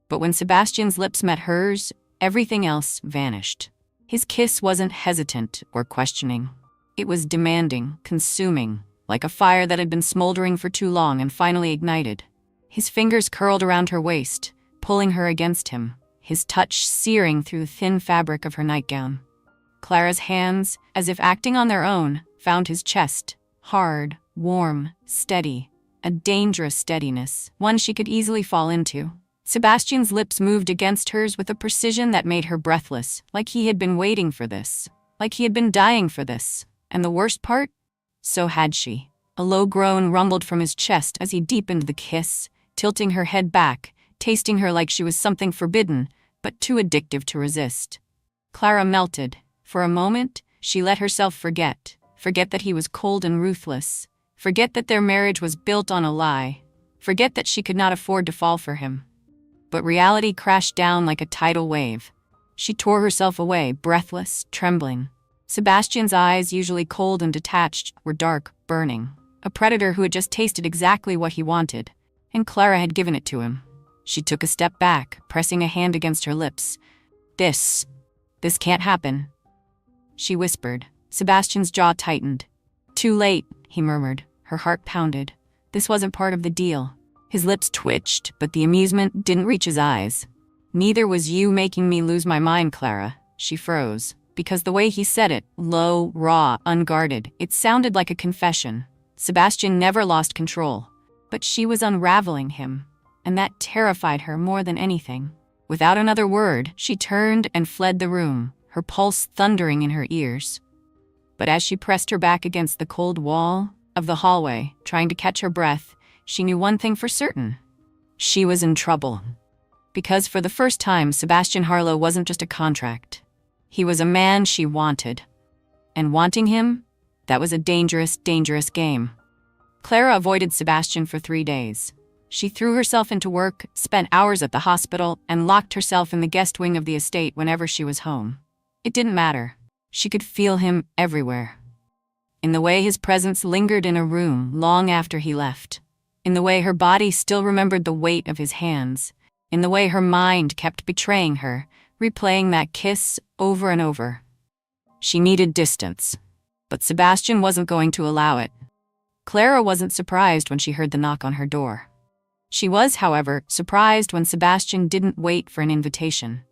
But when Sebastian's lips met hers, everything else vanished. His kiss wasn't hesitant or questioning. It was demanding, consuming, like a fire that had been smoldering for too long and finally ignited. His fingers curled around her waist, pulling her against him, his touch searing through the thin fabric of her nightgown. Clara's hands, as if acting on their own, found his chest, hard, warm, steady, a dangerous steadiness, one she could easily fall into. Sebastian's lips moved against hers with a precision that made her breathless, like he had been waiting for this, like he had been dying for this. And the worst part? So had she. A low groan rumbled from his chest as he deepened the kiss, tilting her head back, tasting her like she was something forbidden, but too addictive to resist. Clara melted. For a moment, she let herself forget that he was cold and ruthless, forget that their marriage was built on a lie, forget that she could not afford to fall for him. But reality crashed down like a tidal wave. She tore herself away, breathless, trembling. Sebastian's eyes, usually cold and detached, were dark, burning. A predator who had just tasted exactly what he wanted, and Clara had given it to him. She took a step back, pressing a hand against her lips. This can't happen, she whispered. Sebastian's jaw tightened. Too late, he murmured. Her heart pounded. This wasn't part of the deal. His lips twitched, but the amusement didn't reach his eyes. Neither was you making me lose my mind, Clara. She froze. Because the way he said it, low, raw, unguarded, it sounded like a confession. Sebastian never lost control, but she was unraveling him, and that terrified her more than anything. Without another word, she turned and fled the room, her pulse thundering in her ears. But as she pressed her back against the cold wall of the hallway, trying to catch her breath, she knew one thing for certain. She was in trouble. Because for the first time, Sebastian Harlow wasn't just a contract. He was a man she wanted. And wanting him, that was a dangerous, dangerous game. Clara avoided Sebastian for 3 days. She threw herself into work, spent hours at the hospital, and locked herself in the guest wing of the estate whenever she was home. It didn't matter. She could feel him everywhere. In the way his presence lingered in a room long after he left. In the way her body still remembered the weight of his hands. In the way her mind kept betraying her, replaying that kiss over and over. She needed distance, but Sebastian wasn't going to allow it. Clara wasn't surprised when she heard the knock on her door. She was, however, surprised when Sebastian didn't wait for an invitation.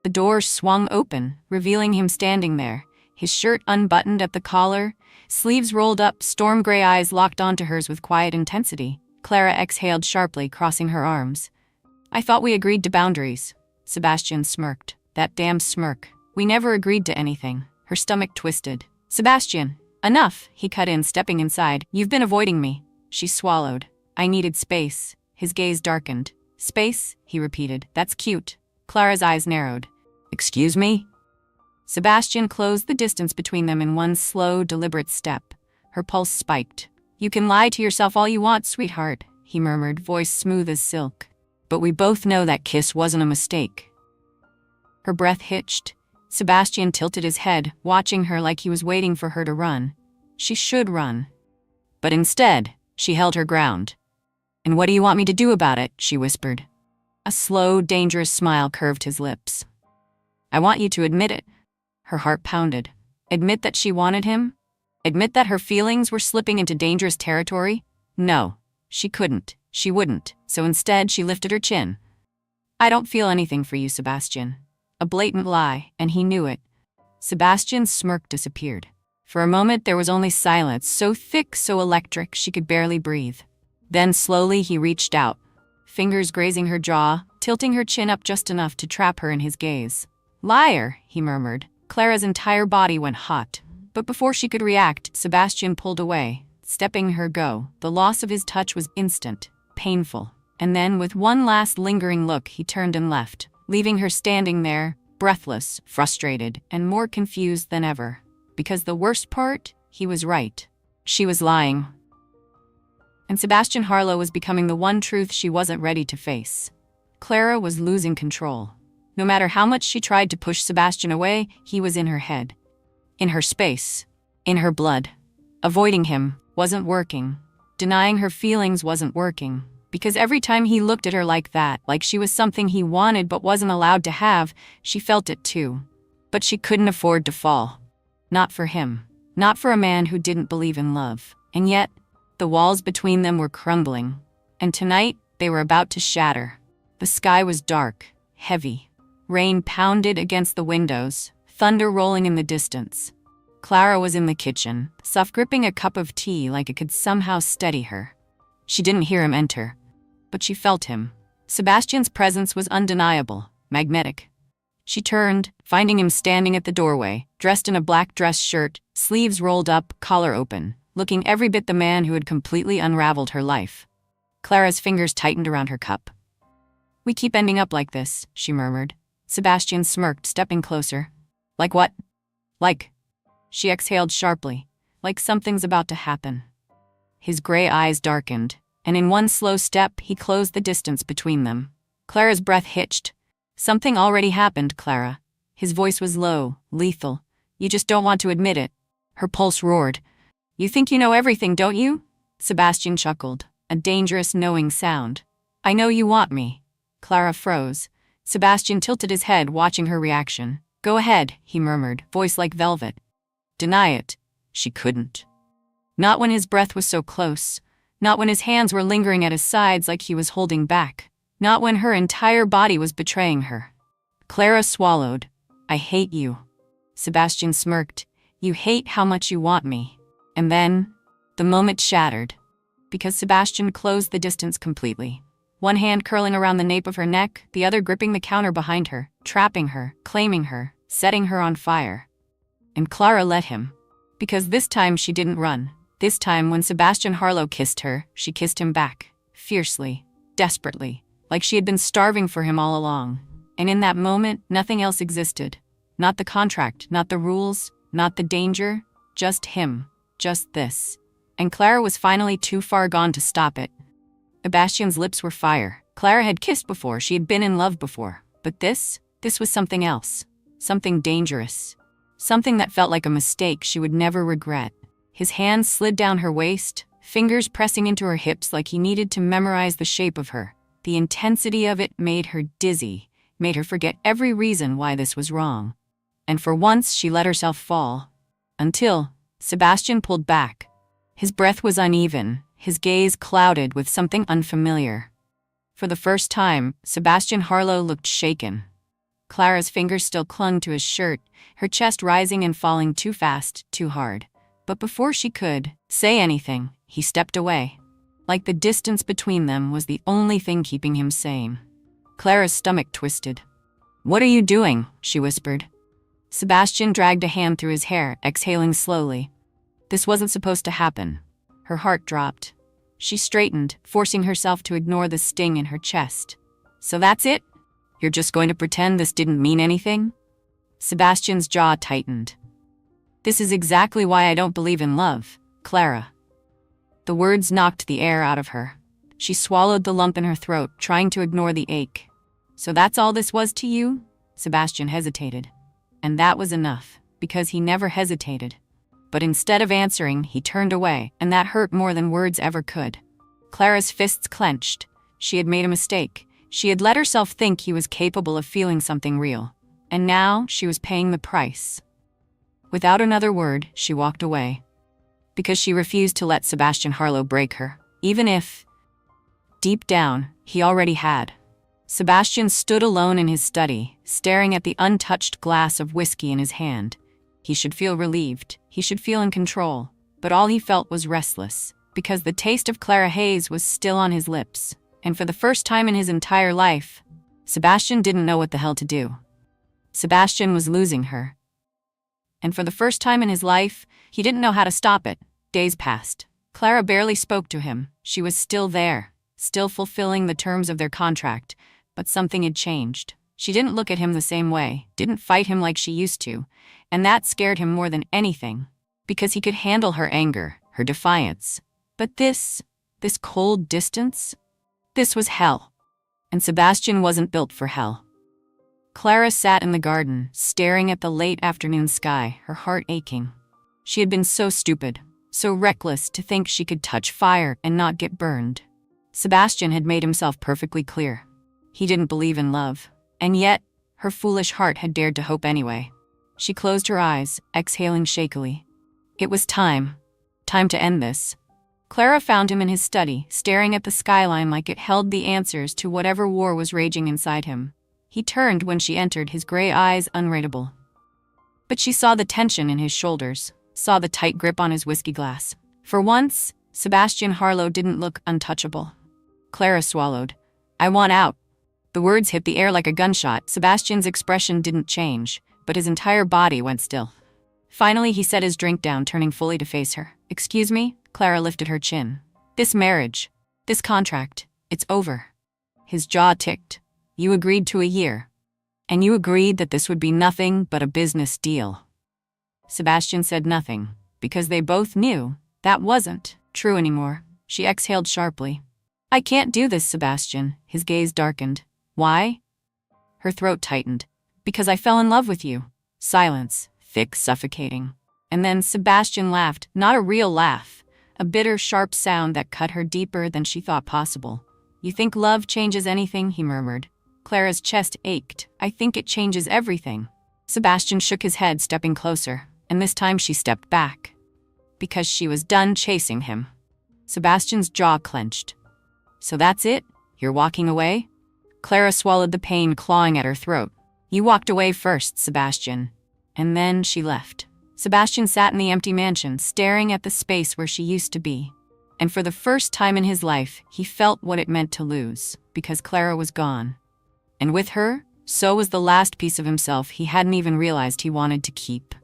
The door swung open, revealing him standing there, his shirt unbuttoned at the collar, sleeves rolled up, storm gray eyes locked onto hers with quiet intensity. Clara exhaled sharply, crossing her arms. I thought we agreed to boundaries. Sebastian smirked. That damn smirk. We never agreed to anything. Her stomach twisted. Sebastian, enough, he cut in, stepping inside. You've been avoiding me. She swallowed. I needed space. His gaze darkened. Space, he repeated. That's cute. Clara's eyes narrowed. Excuse me? Sebastian closed the distance between them in one slow, deliberate step. Her pulse spiked. You can lie to yourself all you want, sweetheart, he murmured, voice smooth as silk. But we both know that kiss wasn't a mistake. Her breath hitched. Sebastian tilted his head, watching her like he was waiting for her to run. She should run. But instead, she held her ground. And what do you want me to do about it? She whispered. A slow, dangerous smile curved his lips. I want you to admit it. Her heart pounded. Admit that she wanted him? Admit that her feelings were slipping into dangerous territory? No, she couldn't. She wouldn't. So instead, she lifted her chin. I don't feel anything for you, Sebastian. A blatant lie, and he knew it. Sebastian's smirk disappeared. For a moment there was only silence, so thick, so electric, she could barely breathe. Then slowly he reached out, fingers grazing her jaw, tilting her chin up just enough to trap her in his gaze. "Liar," he murmured. Clara's entire body went hot. But before she could react, Sebastian pulled away, stepping her go. The loss of his touch was instant, painful. And then, with one last lingering look, he turned and left, leaving her standing there, breathless, frustrated, and more confused than ever. Because the worst part, he was right. She was lying. And Sebastian Harlow was becoming the one truth she wasn't ready to face. Clara was losing control. No matter how much she tried to push Sebastian away, he was in her head. In her space. In her blood. Avoiding him wasn't working. Denying her feelings wasn't working. Because every time he looked at her like that, like she was something he wanted but wasn't allowed to have, she felt it too. But she couldn't afford to fall. Not for him. Not for a man who didn't believe in love. And yet, the walls between them were crumbling. And tonight, they were about to shatter. The sky was dark, heavy. Rain pounded against the windows, thunder rolling in the distance. Clara was in the kitchen, gripping a cup of tea like it could somehow steady her. She didn't hear him enter, but she felt him. Sebastian's presence was undeniable, magnetic. She turned, finding him standing at the doorway, dressed in a black dress shirt, sleeves rolled up, collar open, looking every bit the man who had completely unraveled her life. Clara's fingers tightened around her cup. "We keep ending up like this," she murmured. Sebastian smirked, stepping closer. "Like what?" "Like..." She exhaled sharply, like something's about to happen. His gray eyes darkened, and in one slow step, he closed the distance between them. Clara's breath hitched. "Something already happened, Clara." His voice was low, lethal. "You just don't want to admit it." Her pulse roared. "You think you know everything, don't you?" Sebastian chuckled, a dangerous knowing sound. "I know you want me." Clara froze. Sebastian tilted his head, watching her reaction. "Go ahead," he murmured, voice like velvet. Deny it. She couldn't. Not when his breath was so close. Not when his hands were lingering at his sides like he was holding back. Not when her entire body was betraying her. Clara swallowed. "I hate you." Sebastian smirked. "You hate how much you want me." And then, the moment shattered. Because Sebastian closed the distance completely. One hand curling around the nape of her neck, the other gripping the counter behind her, trapping her, claiming her, setting her on fire. And Clara let him. Because this time she didn't run. This time when Sebastian Harlow kissed her, she kissed him back. Fiercely. Desperately. Like she had been starving for him all along. And in that moment, nothing else existed. Not the contract, not the rules, not the danger. Just him. Just this. And Clara was finally too far gone to stop it. Sebastian's lips were fire. Clara had kissed before, she had been in love before. But this was something else. Something dangerous. Something that felt like a mistake she would never regret. His hands slid down her waist, fingers pressing into her hips like he needed to memorize the shape of her. The intensity of it made her dizzy, made her forget every reason why this was wrong. And for once she let herself fall. Until Sebastian pulled back. His breath was uneven, his gaze clouded with something unfamiliar. For the first time, Sebastian Harlow looked shaken. Clara's fingers still clung to his shirt, her chest rising and falling too fast, too hard. But before she could say anything, he stepped away. Like the distance between them was the only thing keeping him sane. Clara's stomach twisted. "What are you doing?" she whispered. Sebastian dragged a hand through his hair, exhaling slowly. This wasn't supposed to happen. Her heart dropped. She straightened, forcing herself to ignore the sting in her chest. "So that's it? You're just going to pretend this didn't mean anything?" Sebastian's jaw tightened. "This is exactly why I don't believe in love, Clara." The words knocked the air out of her. She swallowed the lump in her throat, trying to ignore the ache. "So that's all this was to you?" Sebastian hesitated. And that was enough, because he never hesitated. But instead of answering, he turned away, and that hurt more than words ever could. Clara's fists clenched. She had made a mistake. She had let herself think he was capable of feeling something real. And now she was paying the price. Without another word, she walked away. Because she refused to let Sebastian Harlow break her, even if, deep down, he already had. Sebastian stood alone in his study, staring at the untouched glass of whiskey in his hand, He should feel relieved. He should feel in control. But all he felt was restless, because the taste of Clara Hayes was still on his lips. And for the first time in his entire life, Sebastian didn't know what the hell to do. Sebastian was losing her. And for the first time in his life, he didn't know how to stop it. Days passed. Clara barely spoke to him. She was still there, still fulfilling the terms of their contract, but something had changed. She didn't look at him the same way, didn't fight him like she used to, and that scared him more than anything, because he could handle her anger, her defiance. But this cold distance, this was hell. And Sebastian wasn't built for hell. Clara sat in the garden, staring at the late afternoon sky, her heart aching. She had been so stupid, so reckless to think she could touch fire and not get burned. Sebastian had made himself perfectly clear. He didn't believe in love, and yet her foolish heart had dared to hope anyway. She closed her eyes, exhaling shakily. It was time to end this. Clara found him in his study, staring at the skyline like it held the answers to whatever war was raging inside him. He turned when she entered, his gray eyes unreadable. But she saw the tension in his shoulders, saw the tight grip on his whiskey glass. For once, Sebastian Harlow didn't look untouchable. Clara swallowed. "I want out." The words hit the air like a gunshot. Sebastian's expression didn't change, but his entire body went still. Finally, he set his drink down, turning fully to face her. "Excuse me?" Clara lifted her chin. "This marriage, this contract, it's over." His jaw ticked. "You agreed to a year. And you agreed that this would be nothing but a business deal." Sebastian said nothing, because they both knew that wasn't true anymore. She exhaled sharply. "I can't do this, Sebastian." His gaze darkened. "Why?" Her throat tightened. "Because I fell in love with you." Silence, thick, suffocating. And then Sebastian laughed, not a real laugh, a bitter, sharp sound that cut her deeper than she thought possible. "You think love changes anything?" he murmured. Clara's chest ached. "I think it changes everything." Sebastian shook his head, stepping closer, and this time she stepped back. Because she was done chasing him. Sebastian's jaw clenched. "So that's it? You're walking away?" Clara swallowed the pain clawing at her throat. "You walked away first, Sebastian." And then she left. Sebastian sat in the empty mansion, staring at the space where she used to be. And for the first time in his life, he felt what it meant to lose, because Clara was gone. And with her, so was the last piece of himself he hadn't even realized he wanted to keep.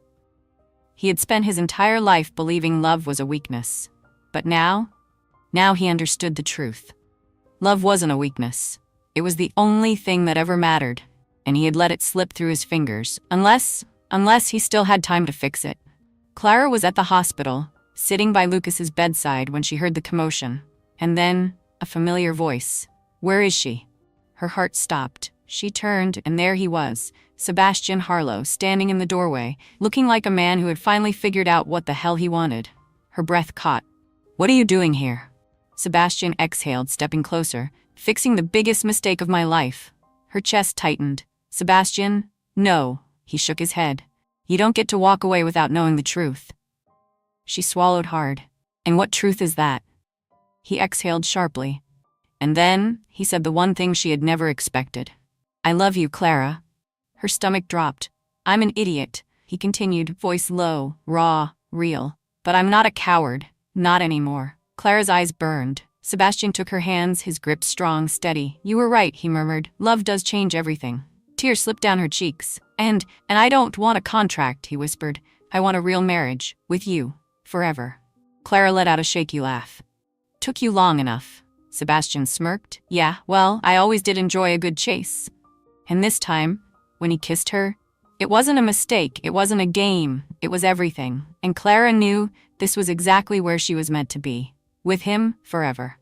He had spent his entire life believing love was a weakness. But now he understood the truth. Love wasn't a weakness. It was the only thing that ever mattered, and he had let it slip through his fingers, unless he still had time to fix it. Clara was at the hospital, sitting by Lucas's bedside when she heard the commotion. And then, a familiar voice. "Where is she?" Her heart stopped. She turned, and there he was, Sebastian Harlow, standing in the doorway, looking like a man who had finally figured out what the hell he wanted. Her breath caught. "What are you doing here?" Sebastian exhaled, stepping closer. "Fixing the biggest mistake of my life." Her chest tightened. "Sebastian, no." He shook his head. "You don't get to walk away without knowing the truth." She swallowed hard. "And what truth is that?" He exhaled sharply. And then, he said the one thing she had never expected. "I love you, Clara." Her stomach dropped. "I'm an idiot," he continued, voice low, raw, real. "But I'm not a coward. Not anymore." Clara's eyes burned. Sebastian took her hands, his grip strong, steady. "You were right," he murmured. "Love does change everything." Tears slipped down her cheeks. And I don't want a contract," he whispered. "I want a real marriage, with you, forever." Clara let out a shaky laugh. "Took you long enough." Sebastian smirked. "Yeah, well, I always did enjoy a good chase." And this time, when he kissed her, it wasn't a mistake, it wasn't a game, it was everything. And Clara knew this was exactly where she was meant to be. With him, forever.